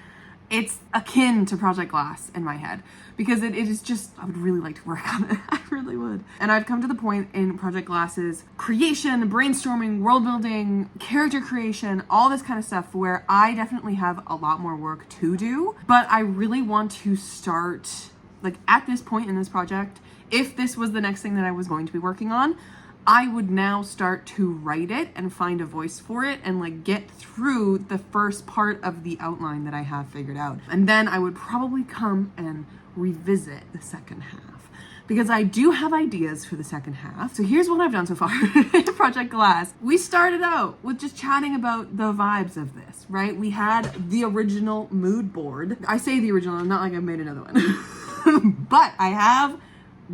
It's akin to Project Glass in my head because it is just, I would really like to work on it. I really would. And I've come to the point in Project Glass's creation, brainstorming, world building, character creation, all this kind of stuff where I definitely have a lot more work to do, but I really want to start, like at this point in this project, if this was the next thing that I was going to be working on, I would now start to write it and find a voice for it and like get through the first part of the outline that I have figured out. And then I would probably come and revisit the second half because I do have ideas for the second half. So here's what I've done so far in Project Glass. We started out with just chatting about the vibes of this, right? We had the original mood board. I say the original, not like I've made another one, but I have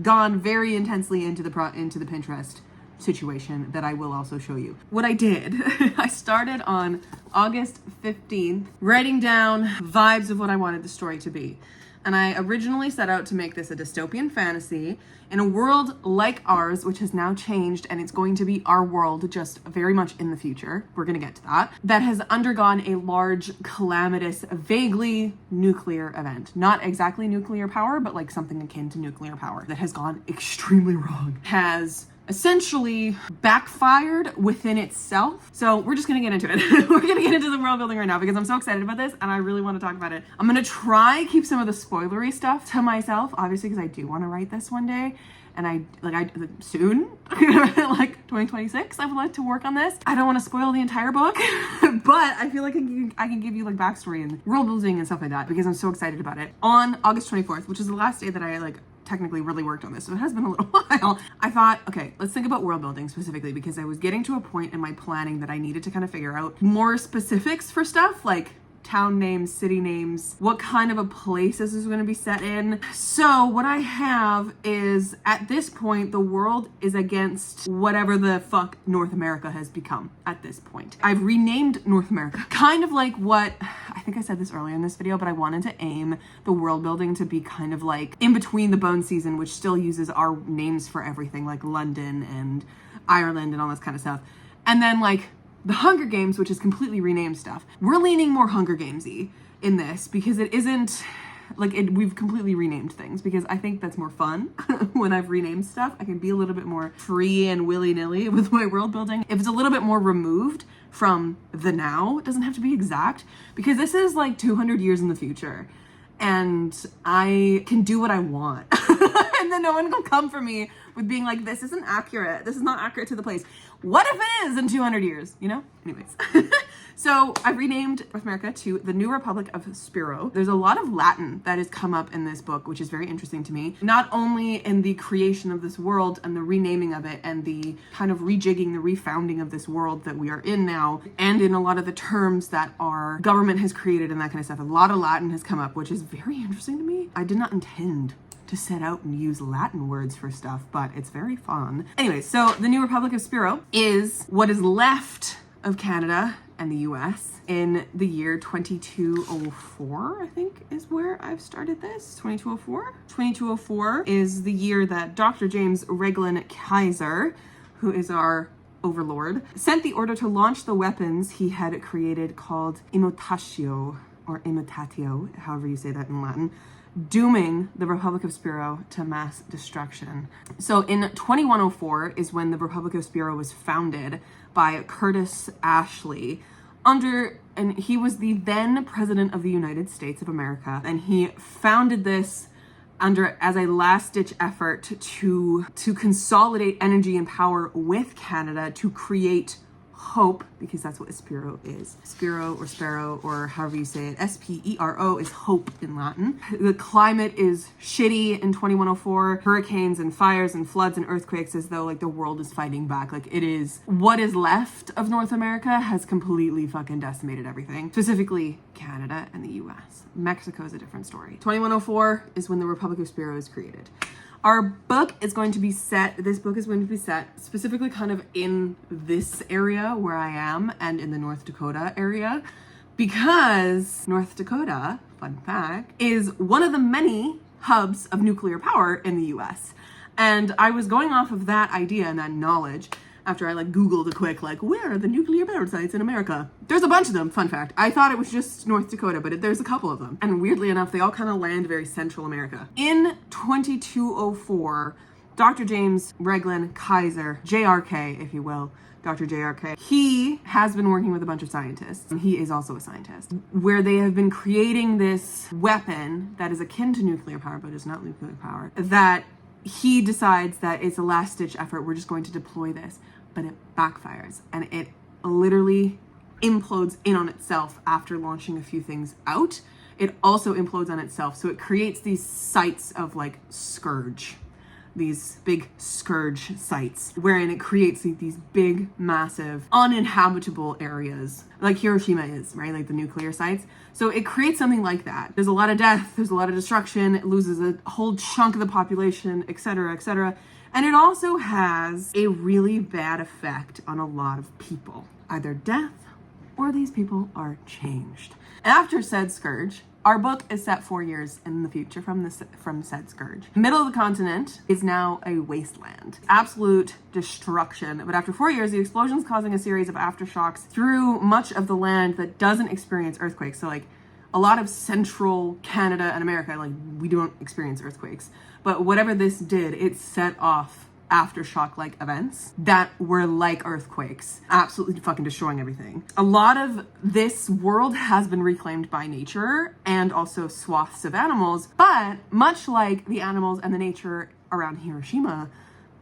gone very intensely into the Pinterest situation that I will also show you. What I did, I started on August 15th, writing down vibes of what I wanted the story to be. And I originally set out to make this a dystopian fantasy in a world like ours, which has now changed, and it's going to be our world just very much in the future. We're going to get to that. That has undergone a large, calamitous, vaguely nuclear event. Not exactly nuclear power, but like something akin to nuclear power that has gone extremely wrong. Has essentially backfired within itself. So we're just gonna get into it. We're gonna get into the world building right now because I'm so excited about this and I really want to talk about it. I'm gonna try keep some of the spoilery stuff to myself, obviously, because I do want to write this one day. And I soon, like 2026, I would like to work on this. I don't want to spoil the entire book, but I feel like I can give you like backstory and world building and stuff like that because I'm so excited about it. On August 24th, which is the last day that I technically really worked on this, so it has been a little while. I thought, okay, let's think about world building specifically because I was getting to a point in my planning that I needed to kind of figure out more specifics for stuff like town names, city names, what kind of a place this is going to be set in. So what I have is, at this point, the world is against whatever the fuck North America has become at this point. I've renamed North America, kind of like what, I think I said this earlier in this video, but I wanted to aim the world building to be kind of like in between the Bone season, which still uses our names for everything, like London and Ireland and all this kind of stuff. And then like the Hunger Games, which is completely renamed stuff. We're leaning more Hunger Games-y in this because it isn't like we've completely renamed things because I think that's more fun when I've renamed stuff. I can be a little bit more free and willy-nilly with my world building. If it's a little bit more removed from the now, it doesn't have to be exact because this is like 200 years in the future and I can do what I want. And then no one will come for me with being like, this isn't accurate. This is not accurate to the place. What if it is in 200 years, you know? Anyways. So I've renamed North America to the New Republic of Spiro. There's a lot of Latin that has come up in this book, which is very interesting to me. Not only in the creation of this world and the renaming of it and the kind of rejigging, the refounding of this world that we are in now, and in a lot of the terms that our government has created and that kind of stuff. A lot of Latin has come up, which is very interesting to me. I did not intend to set out and use Latin words for stuff, but it's very fun. Anyway, so the New Republic of Spiro is what is left of Canada and the US in the year 2204, I think is where I've started this. 2204? 2204 is the year that Dr. James Reglan Kaiser, who is our overlord, sent the order to launch the weapons he had created called Immutatio, or Immutatio, however you say that in Latin, dooming the Republic of Spiro to mass destruction. So in 2104 is when the Republic of Spiro was founded by Curtis Ashley and he was the then president of the United States of America, and he founded this as a last-ditch effort to consolidate energy and power with Canada to create hope, because that's what Spiro is. Spiro or Sparrow or however you say it. S-P-E-R-O is hope in Latin. The climate is shitty in 2104. Hurricanes and fires and floods and earthquakes, as though like the world is fighting back. Like it is, what is left of North America has completely fucking decimated everything. Specifically Canada and the US. Mexico is a different story. 2104 is when the Republic of Spiro is created. Our book is going to be set, this book is going to be set specifically kind of in this area where I am and in the North Dakota area, because North Dakota, fun fact, is one of the many hubs of nuclear power in the US. And I was going off of that idea and that knowledge after I Googled a quick, where are the nuclear power sites in America? There's a bunch of them, fun fact. I thought it was just North Dakota, but there's a couple of them. And weirdly enough, they all kind of land very Central America. In 2204, Dr. James Reglan Kaiser, JRK, if you will, Dr. JRK, he has been working with a bunch of scientists. He is also a scientist, where they have been creating this weapon that is akin to nuclear power, but is not nuclear power, that he decides that it's a last-ditch effort. We're just going to deploy this. But it backfires and it literally implodes in on itself after launching a few things out. It also implodes on itself. So it creates these sites of scourge, these big scourge sites, wherein it creates these big, massive, uninhabitable areas, like Hiroshima is, right? Like the nuclear sites. So it creates something like that. There's a lot of death, there's a lot of destruction, it loses a whole chunk of the population, etc., etc. And it also has a really bad effect on a lot of people. Either death or these people are changed. After said scourge Our book is set 4 years in the future from said scourge. The middle of the continent is now a wasteland. Absolute destruction. But after 4 years, the explosions causing a series of aftershocks through much of the land that doesn't experience earthquakes. So like a lot of central Canada and America, like we don't experience earthquakes. But whatever this did, it set off aftershock like events that were like earthquakes, absolutely fucking destroying everything. A lot of this world has been reclaimed by nature and also swaths of animals, but much like the animals and the nature around Hiroshima,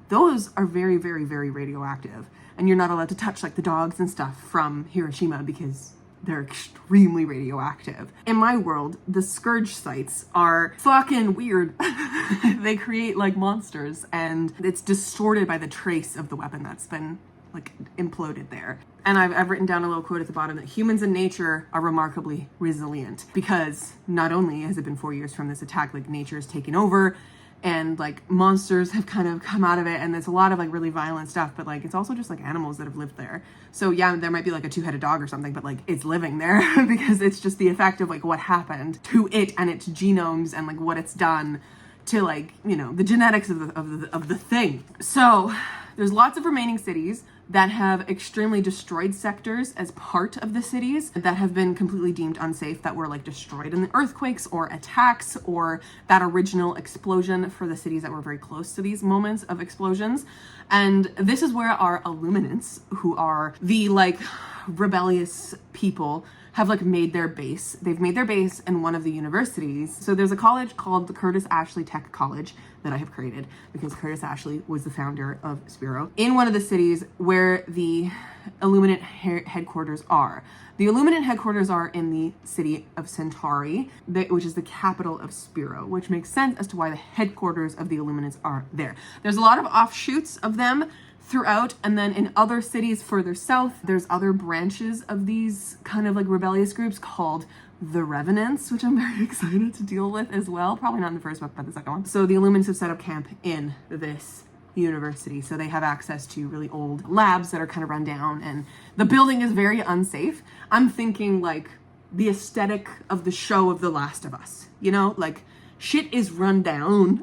those are very, very, very radioactive. And you're not allowed to touch like the dogs and stuff from Hiroshima because they're extremely radioactive. In my world, the scourge sites are fucking weird. They create like monsters and it's distorted by the trace of the weapon that's been like imploded there. And I've written down a little quote at the bottom that humans and nature are remarkably resilient because not only has it been 4 years from this attack, like nature has taken over and like monsters have kind of come out of it and there's a lot of like really violent stuff, but like it's also just like animals that have lived there. So yeah, there might be like a two-headed dog or something, but like it's living there because it's just the effect of like what happened to it and its genomes and like what it's done to like, you know, the genetics of the thing. So there's lots of remaining cities that have extremely destroyed sectors as part of the cities that have been completely deemed unsafe, that were like destroyed in the earthquakes or attacks or that original explosion for the cities that were very close to these moments of explosions. And this is where our Illuminants, who are the like rebellious people, have like made their base. They've made their base in one of the universities. So there's a college called the Curtis Ashley Tech College that I have created because Curtis Ashley was the founder of Spiro, in one of the cities where the Illuminant headquarters are. The Illuminant headquarters are in the city of Centauri, which is the capital of Spiro, which makes sense as to why the headquarters of the Illuminants are there. There's a lot of offshoots of them throughout, and then in other cities further south, there's other branches of these kind of like rebellious groups called the Revenants, which I'm very excited to deal with as well. Probably not in the first book, but the second one. So the Illuminants have set up camp in this university, so they have access to really old labs that are kind of run down, and the building is very unsafe. I'm thinking like the aesthetic of the show of The Last of Us, you know, like shit is run down,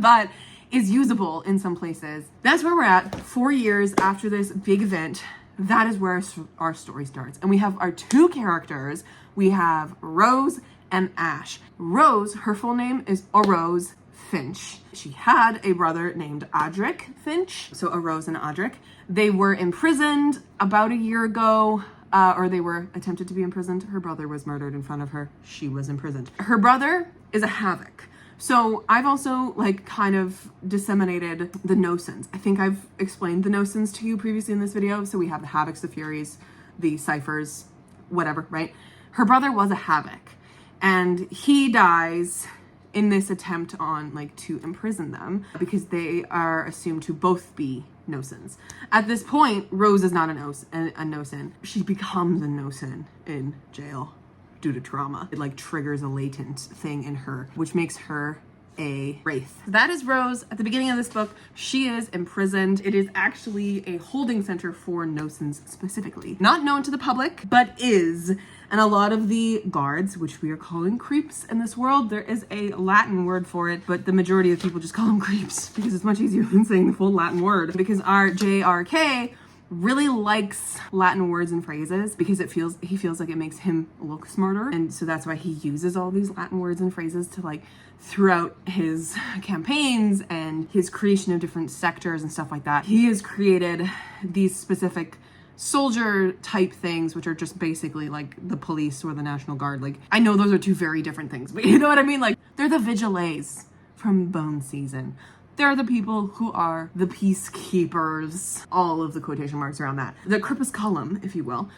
but is usable in some places. That's where we're at 4 years after this big event. That is where our story starts. And we have our two characters. We have Rose and Ash. Rose, her full name is Rose Finch. She had a brother named Adric Finch. So Rose and Adric. They were imprisoned about a year ago, or they were attempted to be imprisoned. Her brother was murdered in front of her. She was imprisoned. Her brother is a Havoc. So I've also like kind of disseminated the Nosons. I think I've explained the Nosons to you previously in this video. So we have the Havocs, the Furies, the Ciphers, whatever, right? Her brother was a Havoc and he dies in this attempt on like to imprison them because they are assumed to both be Nosons. At this point, Rose is not a Noson. She becomes a Noson in jail due to trauma. It like triggers a latent thing in her, which makes her a wraith. That is Rose. At the beginning of this book, she is imprisoned. It is actually a holding center for Nosons specifically. Not known to the public, but is. And a lot of the guards, which we are calling creeps in this world, there is a Latin word for it, but the majority of people just call them creeps because it's much easier than saying the full Latin word. Because our JRK really likes Latin words and phrases because he feels like it makes him look smarter, and so that's why he uses all these Latin words and phrases to like throughout his campaigns and his creation of different sectors and stuff like that. He has created these specific soldier type things, which are just basically like the police or the National Guard. Like, I know those are two very different things, but you know what I mean? Like, they're the vigiles from Bone Season. They're the people who are the peacekeepers, all of the quotation marks around that. The crepusculum, if you will.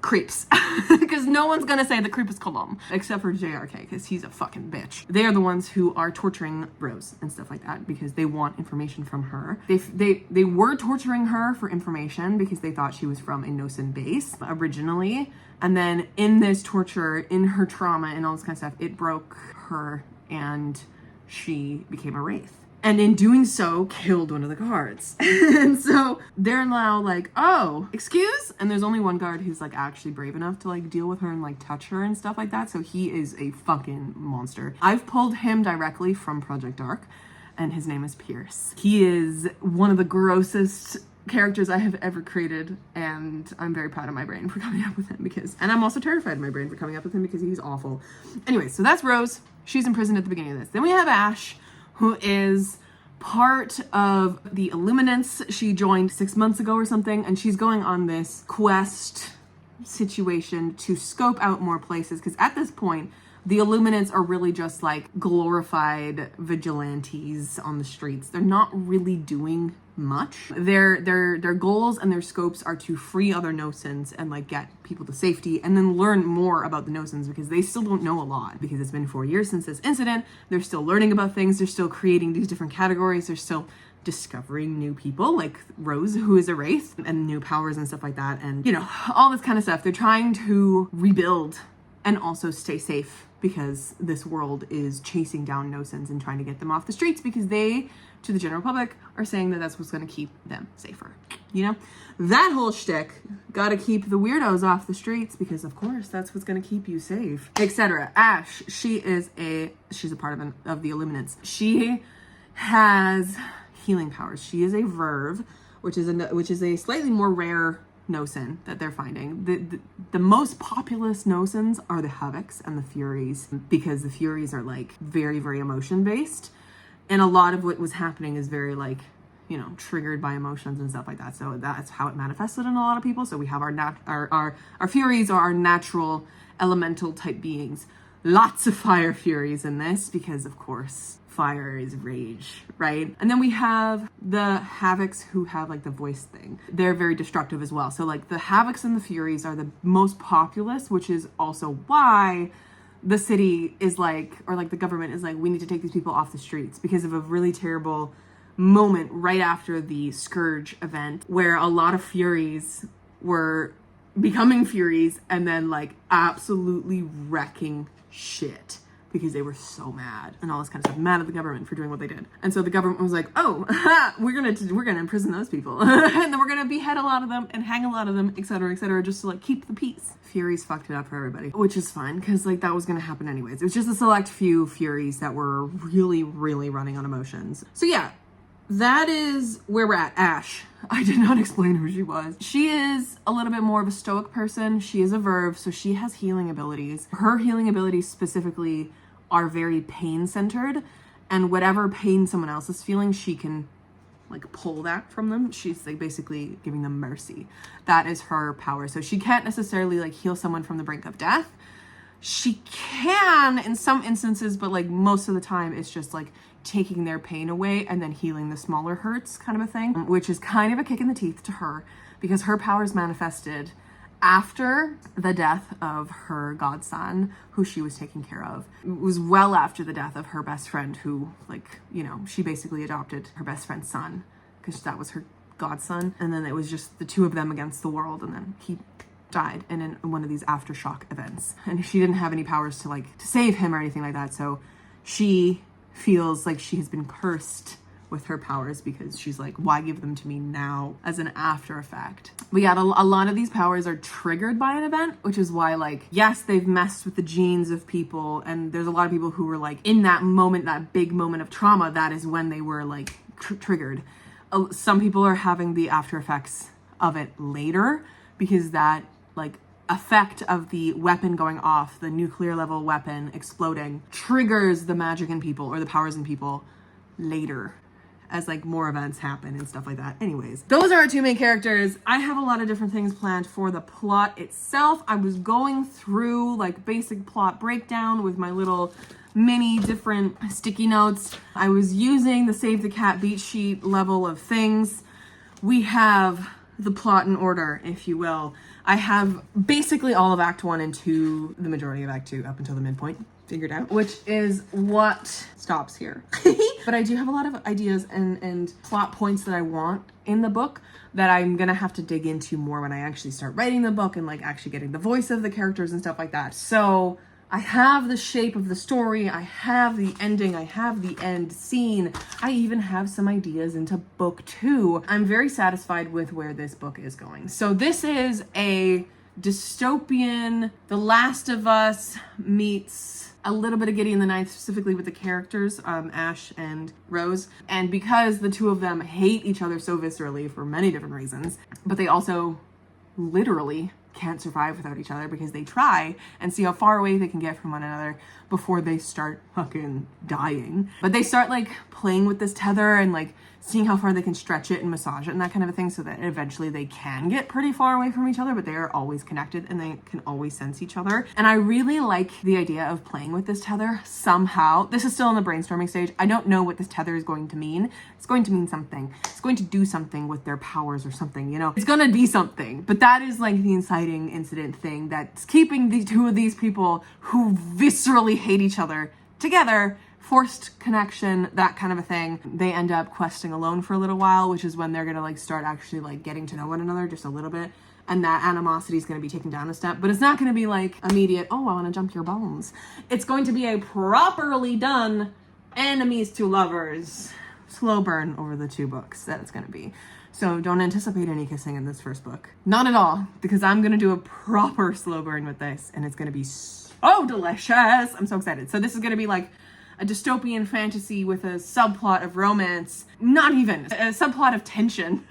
Creeps. Because no one's gonna say the crepusculum, except for JRK, because he's a fucking bitch. They are the ones who are torturing Rose and stuff like that, because they want information from her. They were torturing her for information because they thought she was from a Noson base originally. And then in this torture, in her trauma and all this kind of stuff, it broke her and she became a wraith. and in doing so, killed one of the guards. And so they're now like, oh, excuse? And there's only one guard who's like actually brave enough to like deal with her and like touch her and stuff like that. So he is a fucking monster. I've pulled him directly from Project Dark, and his name is Pierce. He is one of the grossest characters I have ever created, and I'm very proud of my brain for coming up with him and I'm also terrified of my brain for coming up with him because he's awful. Anyway, so that's Rose. She's imprisoned at the beginning of this. Then we have Ash, who is part of the Illuminants. She joined 6 months ago or something, and she's going on this quest situation to scope out more places, because at this point, the Illuminants are really just like glorified vigilantes on the streets. They're not really doing much. Their goals and their scopes are to free other Nosons and like get people to safety, and then learn more about the Nosons, because they still don't know a lot, because it's been 4 years since this incident. They're still learning about things. They're still creating these different categories. They're still discovering new people like Rose, who is a wraith, and new powers and stuff like that, and you know, all this kind of stuff. They're trying to rebuild and also stay safe, because this world is chasing down Nosons and trying to get them off the streets, because they, to the general public, are saying that that's what's going to keep them safer. You know, that whole shtick, gotta keep the weirdos off the streets, because of course that's what's going to keep you safe, etc. Ash, she's a part of the Illuminants. She has healing powers. She is a Verve, which is a slightly more rare Noson that they're finding. The most populous Nosons are the Havocs and the Furies, because the Furies are like very, very emotion based, and a lot of what was happening is very like, you know, triggered by emotions and stuff like that. So that's how it manifested in a lot of people. So we have our Furies, are our natural elemental type beings. Lots of fire Furies in this, because of course fire is rage, right? And then we have the Havocs, who have like the voice thing. They're very destructive as well. So like the Havocs and the Furies are the most populous, which is also why the city is like, or like the government is like, we need to take these people off the streets, because of a really terrible moment right after the Scourge event, where a lot of Furies were becoming Furies and then like absolutely wrecking shit, because they were so mad and all this kind of stuff, mad at the government for doing what they did. And so the government was like, oh, we're gonna imprison those people and then we're gonna behead a lot of them and hang a lot of them, etc., just to like keep the peace. Furies fucked it up for everybody, which is fine, because like that was gonna happen anyways. It was just a select few Furies that were really, really running on emotions. So yeah, that is where we're at. Ash, I did not explain who she was. She is a little bit more of a stoic person. She is a Verve, so she has healing abilities. Her healing abilities specifically are very pain-centered, and whatever pain someone else is feeling, she can like pull that from them. She's like basically giving them mercy. That is her power. So she can't necessarily like heal someone from the brink of death. She can in some instances, but like most of the time it's just like taking their pain away and then healing the smaller hurts, kind of a thing, which is kind of a kick in the teeth to her, because her powers manifested after the death of her godson, who she was taking care of. It was well after the death of her best friend, who, like, you know, she basically adopted her best friend's son, because that was her godson. And then it was just the two of them against the world, and then he died in one of these aftershock events. And she didn't have any powers to, like, to save him or anything like that, so she feels like she has been cursed with her powers, because she's like, why give them to me now as an after effect? But yeah, a lot of these powers are triggered by an event, which is why, like, yes, they've messed with the genes of people, and there's a lot of people who were like in that moment, that big moment of trauma, that is when they were like triggered. Some people are having the after effects of it later, because that like effect of the weapon going off, the nuclear level weapon exploding, triggers the magic in people or the powers in people later, as like more events happen and stuff like that. Anyways, those are our two main characters. I have a lot of different things planned for the plot itself. I was going through like basic plot breakdown with my little many different sticky notes. I was using the Save the Cat beat sheet level of things. We have the plot in order, if you will. I have basically all of Act 1 and 2, the majority of Act 2 up until the midpoint figured out, which is what stops here. But I do have a lot of ideas and plot points that I want in the book that I'm gonna have to dig into more when I actually start writing the book and like actually getting the voice of the characters and stuff like that. So I have the shape of the story, I have the ending, I have the end scene. I even have some ideas into book 2. I'm very satisfied with where this book is going. So this is a dystopian, The Last of Us meets a little bit of Gideon the Ninth, specifically with the characters, Ash and Rose. And because the two of them hate each other so viscerally for many different reasons, but they also literally can't survive without each other because they try and see how far away they can get from one another before they start fucking dying. But they start like playing with this tether and like seeing how far they can stretch it and massage it and that kind of a thing, so that eventually they can get pretty far away from each other, but they are always connected and they can always sense each other. And I really like the idea of playing with this tether somehow. This is still in the brainstorming stage. I don't know what this tether is going to mean. It's going to mean something. It's going to do something with their powers or something, you know? It's gonna be something. But that is like the inciting incident thing that's keeping the two of these people who viscerally hate each other together. Forced connection, that kind of a thing. They end up questing alone for a little while, which is when they're gonna like start actually like getting to know one another just a little bit. And that animosity is gonna be taken down a step, but it's not gonna be like immediate, oh, I wanna jump your bones. It's going to be a properly done enemies to lovers, slow burn over the 2 books that it's gonna be. So don't anticipate any kissing in this first book. Not at all, because I'm gonna do a proper slow burn with this and it's gonna be so delicious. I'm so excited. So this is gonna be like a dystopian fantasy with a subplot of romance, not even, a subplot of tension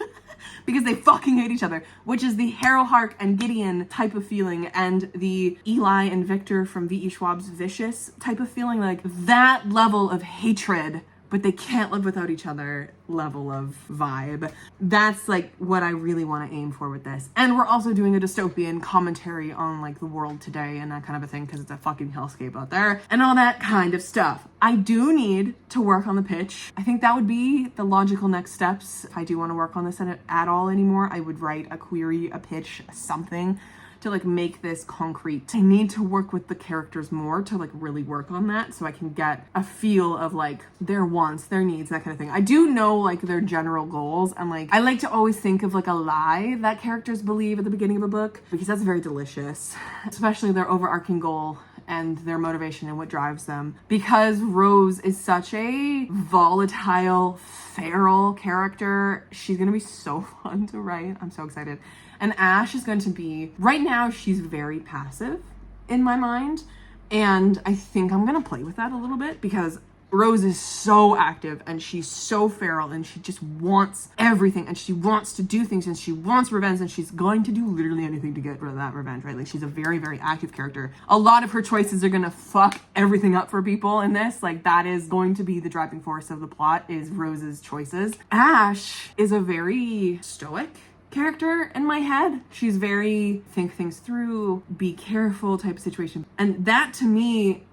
because they fucking hate each other, which is the Harrow Hark and Gideon type of feeling and the Eli and Victor from V.E. Schwab's Vicious type of feeling, like that level of hatred but they can't live without each other level of vibe. That's like what I really want to aim for with this. And we're also doing a dystopian commentary on like the world today and that kind of a thing, because it's a fucking hellscape out there and all that kind of stuff. I do need to work on the pitch. I think that would be the logical next steps. If I do want to work on this at all anymore, I would write a query, a pitch, something to like make this concrete. I need to work with the characters more to like really work on that so I can get a feel of like their wants, their needs, that kind of thing. I do know like their general goals, and like I like to always think of like a lie that characters believe at the beginning of a book, because that's very delicious, especially their overarching goal and their motivation and what drives them. Because Rose is such a volatile, feral character, she's gonna be so fun to write. I'm so excited. And Ash is going to be, right now she's very passive in my mind, and I think I'm gonna play with that a little bit, because Rose is so active and she's so feral and she just wants everything and she wants to do things and she wants revenge, and she's going to do literally anything to get rid of that revenge, right? Like she's a very, very active character. A lot of her choices are gonna fuck everything up for people in this. Like that is going to be the driving force of the plot, is Rose's choices. Ash is a very stoic character in my head. She's very think things through, be careful type of situation. And that to me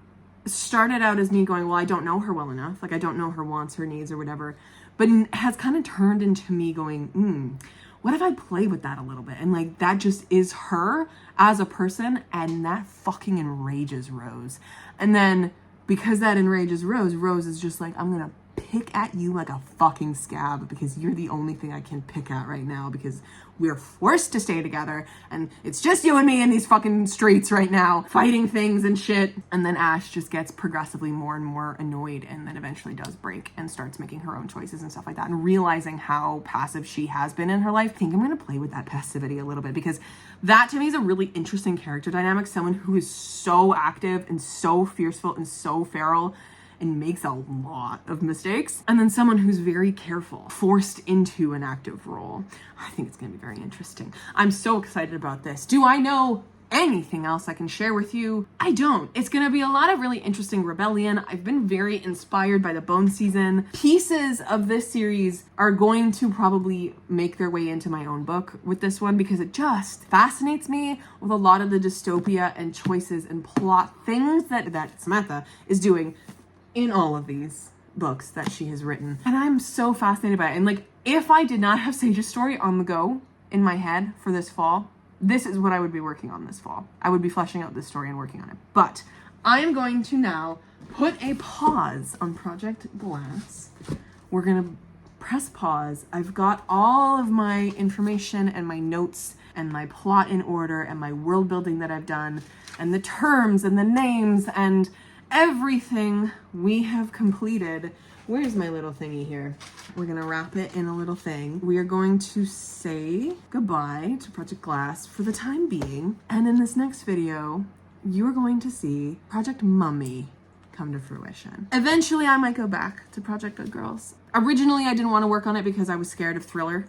started out as me going, well, I don't know her well enough. Like I don't know her wants, her needs or whatever, but has kind of turned into me going, what if I play with that a little bit? And like, that just is her as a person, and that fucking enrages Rose. And then because that enrages Rose, Rose is just like, I'm gonna pick at you like a fucking scab, because you're the only thing I can pick at right now, because we're forced to stay together and it's just you and me in these fucking streets right now fighting things and shit. And then Ash just gets progressively more and more annoyed, and then eventually does break and starts making her own choices and stuff like that, and realizing how passive she has been in her life. I think I'm gonna play with that passivity a little bit, because that to me is a really interesting character dynamic. Someone who is so active and so fierceful and so feral and makes a lot of mistakes, and then someone who's very careful, forced into an active role. I think it's gonna be very interesting. I'm so excited about this. Do I know anything else I can share with you? I don't. It's gonna be a lot of really interesting rebellion. I've been very inspired by the Bone season. Pieces of this series are going to probably make their way into my own book with this one, because it just fascinates me with a lot of the dystopia and choices and plot things that Samantha is doing in all of these books that she has written. And I'm so fascinated by it. And like, if I did not have Sage's story on the go in my head for this fall, this is what I would be working on this fall. I would be fleshing out this story and working on it. But I am going to now put a pause on Project Glass. We're gonna press pause. I've got all of my information and my notes and my plot in order and my world building that I've done and the terms and the names and everything we have completed. Where's my little thingy here? We're gonna wrap it in a little thing. We are going to say goodbye to Project Glass for the time being. And in this next video, you're going to see Project Mummy come to fruition. Eventually, I might go back to Project Good Girls. Originally, I didn't want to work on it because I was scared of thriller.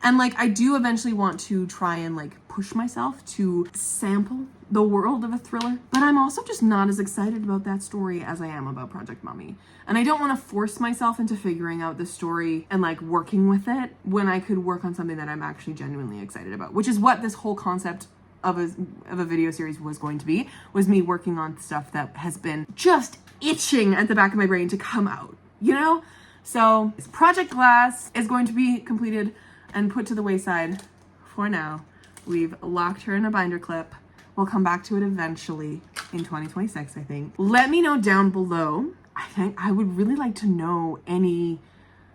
And like, I do eventually want to try and like push myself to sample the world of a thriller, but I'm also just not as excited about that story as I am about Project Mummy. And I don't want to force myself into figuring out the story and like working with it when I could work on something that I'm actually genuinely excited about, which is what this whole concept of a video series was going to be, was me working on stuff that has been just itching at the back of my brain to come out, you know? So Project Glass is going to be completed and put to the wayside for now. We've locked her in a binder clip. We'll come back to it eventually in 2026, I think. Let me know down below. I think I would really like to know any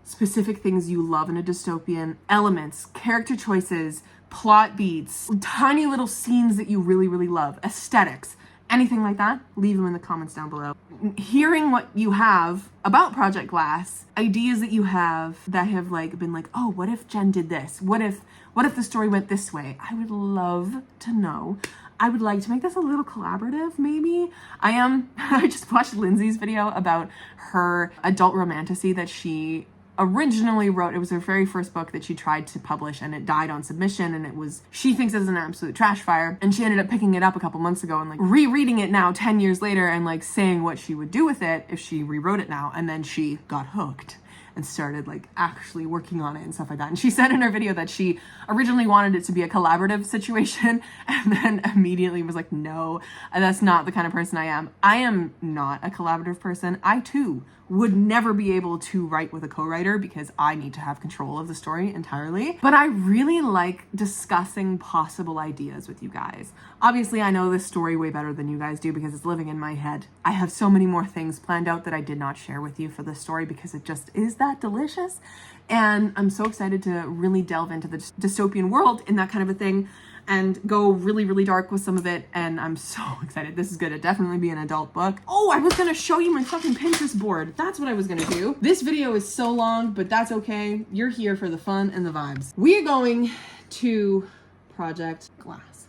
specific things you love in a dystopian, elements, character choices, plot beats, tiny little scenes that you really, really love, aesthetics, anything like that. Leave them in the comments down below. Hearing what you have about Project Glass, ideas that you have that have like been like, oh, what if Jen did this? What if the story went this way? I would love to know. I would like to make this a little collaborative, maybe. I just watched Lindsay's video about her adult romantasy that she originally wrote. It was her very first book that she tried to publish, and it died on submission, and she thinks it's an absolute trash fire, and she ended up picking it up a couple months ago and like rereading it now 10 years later and like saying what she would do with it if she rewrote it now, and then she got hooked and started like actually working on it and stuff like that. And she said in her video that she originally wanted it to be a collaborative situation and then immediately was like, no, that's not the kind of person I am. I am not a collaborative person. I too would never be able to write with a co-writer because I need to have control of the story entirely. But I really like discussing possible ideas with you guys. Obviously, I know this story way better than you guys do because it's living in my head. I have so many more things planned out that I did not share with you for this story because it just is that delicious. And I'm so excited to really delve into the dystopian world in that kind of a thing and go really, really dark with some of it. And I'm so excited. This is gonna definitely be an adult book. Oh, I was gonna show you my fucking Pinterest board. That's what I was gonna do. This video is so long, but that's okay. You're here for the fun and the vibes. We are going to Project Glass.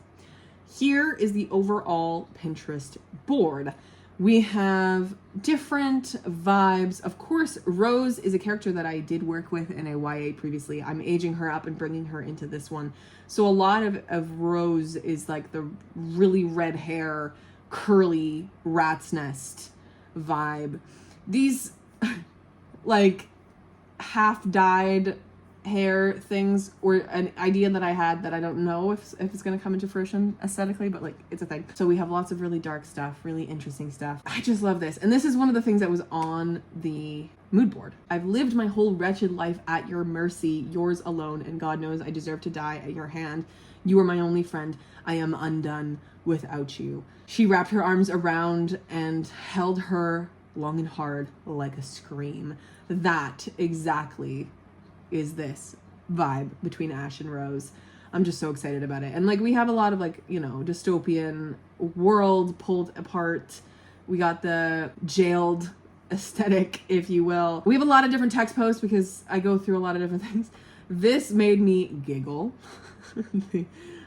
Here is the overall Pinterest board. We have different vibes. Of course, Rose is a character that I did work with in a YA previously. I'm aging her up and bringing her into this one. So a lot of Rose is like the really red hair, curly rat's nest vibe. These like half-dyed hair things were an idea that I had that I don't know if it's going to come into fruition aesthetically, but like it's a thing. So we have lots of really dark stuff, really interesting stuff. I just love this. And this is one of the things that was on the mood board. I've lived my whole wretched life at your mercy, yours alone, and God knows I deserve to die at your hand. You are my only friend. I am undone without you. She wrapped her arms around and held her long and hard like a scream. That exactly is this vibe between Ash and Rose. I'm just so excited about it. And like we have a lot of like, you know, dystopian world pulled apart. We got the jailed aesthetic, if you will. We have a lot of different text posts because I go through a lot of different things. This made me giggle.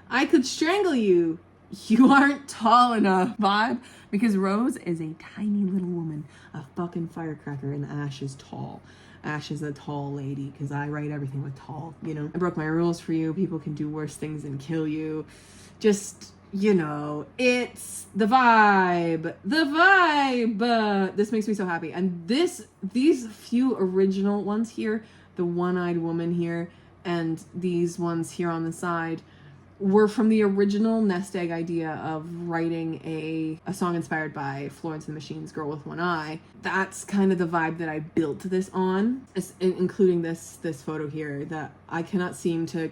I could strangle you. You aren't tall enough vibe, because Rose is a tiny little woman, a fucking firecracker, and Ash is tall. Ash is a tall lady because I write everything with tall, you know. I broke my rules for you. People can do worse things than kill you. Just, you know, it's the vibe. The vibe. This makes me so happy. And these few original ones here, the one-eyed woman here, and these ones here on the side, were from the original nest egg idea of writing a song inspired by Florence and the Machine's Girl with One Eye. That's kind of the vibe that I built this on, including this photo here, that I cannot seem to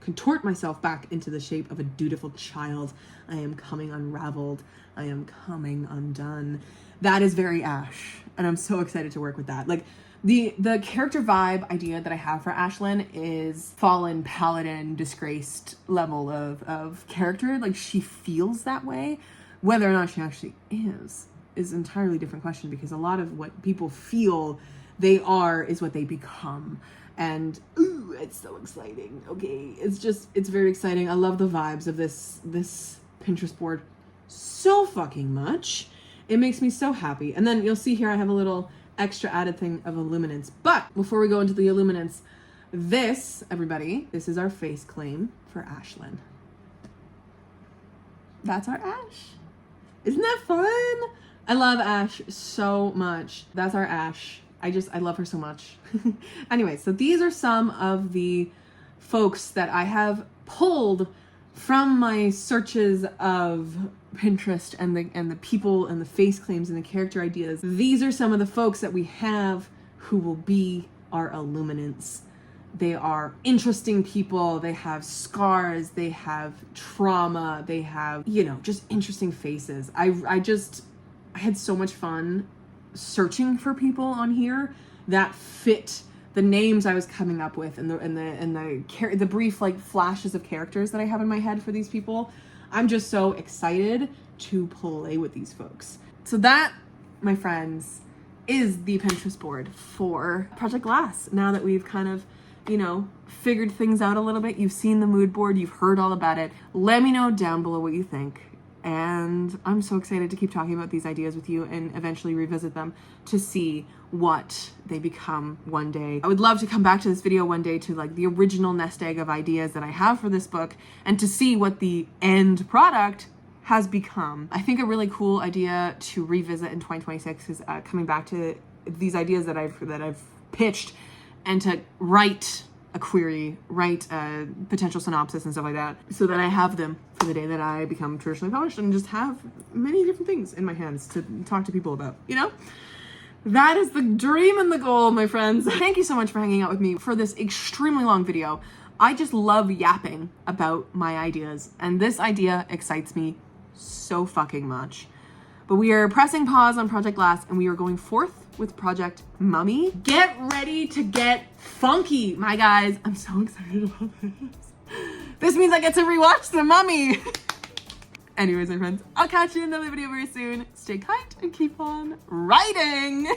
contort myself back into the shape of a dutiful child. I am coming unraveled. I am coming undone. That is very Ash, and I'm so excited to work with that. Like,
The character vibe idea that I have for Ashlyn is fallen paladin, disgraced level of character. Like, she feels that way. Whether or not she actually is an entirely different question, because a lot of what people feel they are is what they become. And ooh, it's so exciting. Okay, it's very exciting. I love the vibes of this Pinterest board so fucking much. It makes me so happy. And then you'll see here I have a little extra added thing of illuminance. But before we go into the illuminance, this, everybody, this is our face claim for Ashlyn. That's our Ash. Isn't that fun? I love Ash so much. That's our Ash. I love her so much. Anyway, so these are some of the folks that I have pulled from my searches of Pinterest and the people and the face claims and the character ideas. These are some of the folks that we have who will be our illuminants. They are interesting people. They have scars. They have trauma. They have, just interesting faces. I had so much fun searching for people on here that fit the names I was coming up with and the brief flashes of characters that I have in my head for these people. I'm just so excited to play with these folks. So that, my friends, is the Pinterest board for Project Glass. Now that we've kind of, figured things out a little bit, you've seen the mood board, you've heard all about it. Let me know down below what you think. And I'm so excited to keep talking about these ideas with you and eventually revisit them to see what they become one day. I would love to come back to this video one day to the original nest egg of ideas that I have for this book and to see what the end product has become. I think a really cool idea to revisit in 2026 is coming back to these ideas that I've pitched and to write a query, write a potential synopsis and stuff like that, so that I have them for the day that I become traditionally published and just have many different things in my hands to talk to people about, That is the dream and the goal, my friends. Thank you so much for hanging out with me for this extremely long video. I just love yapping about my ideas, and this idea excites me so fucking much. But we are pressing pause on Project Glass, and we are going forth with Project Mummy. Get ready to get funky, my guys. I'm so excited about this. This means I get to rewatch The Mummy. Anyways, my friends, I'll catch you in another video very soon. Stay kind and keep on writing.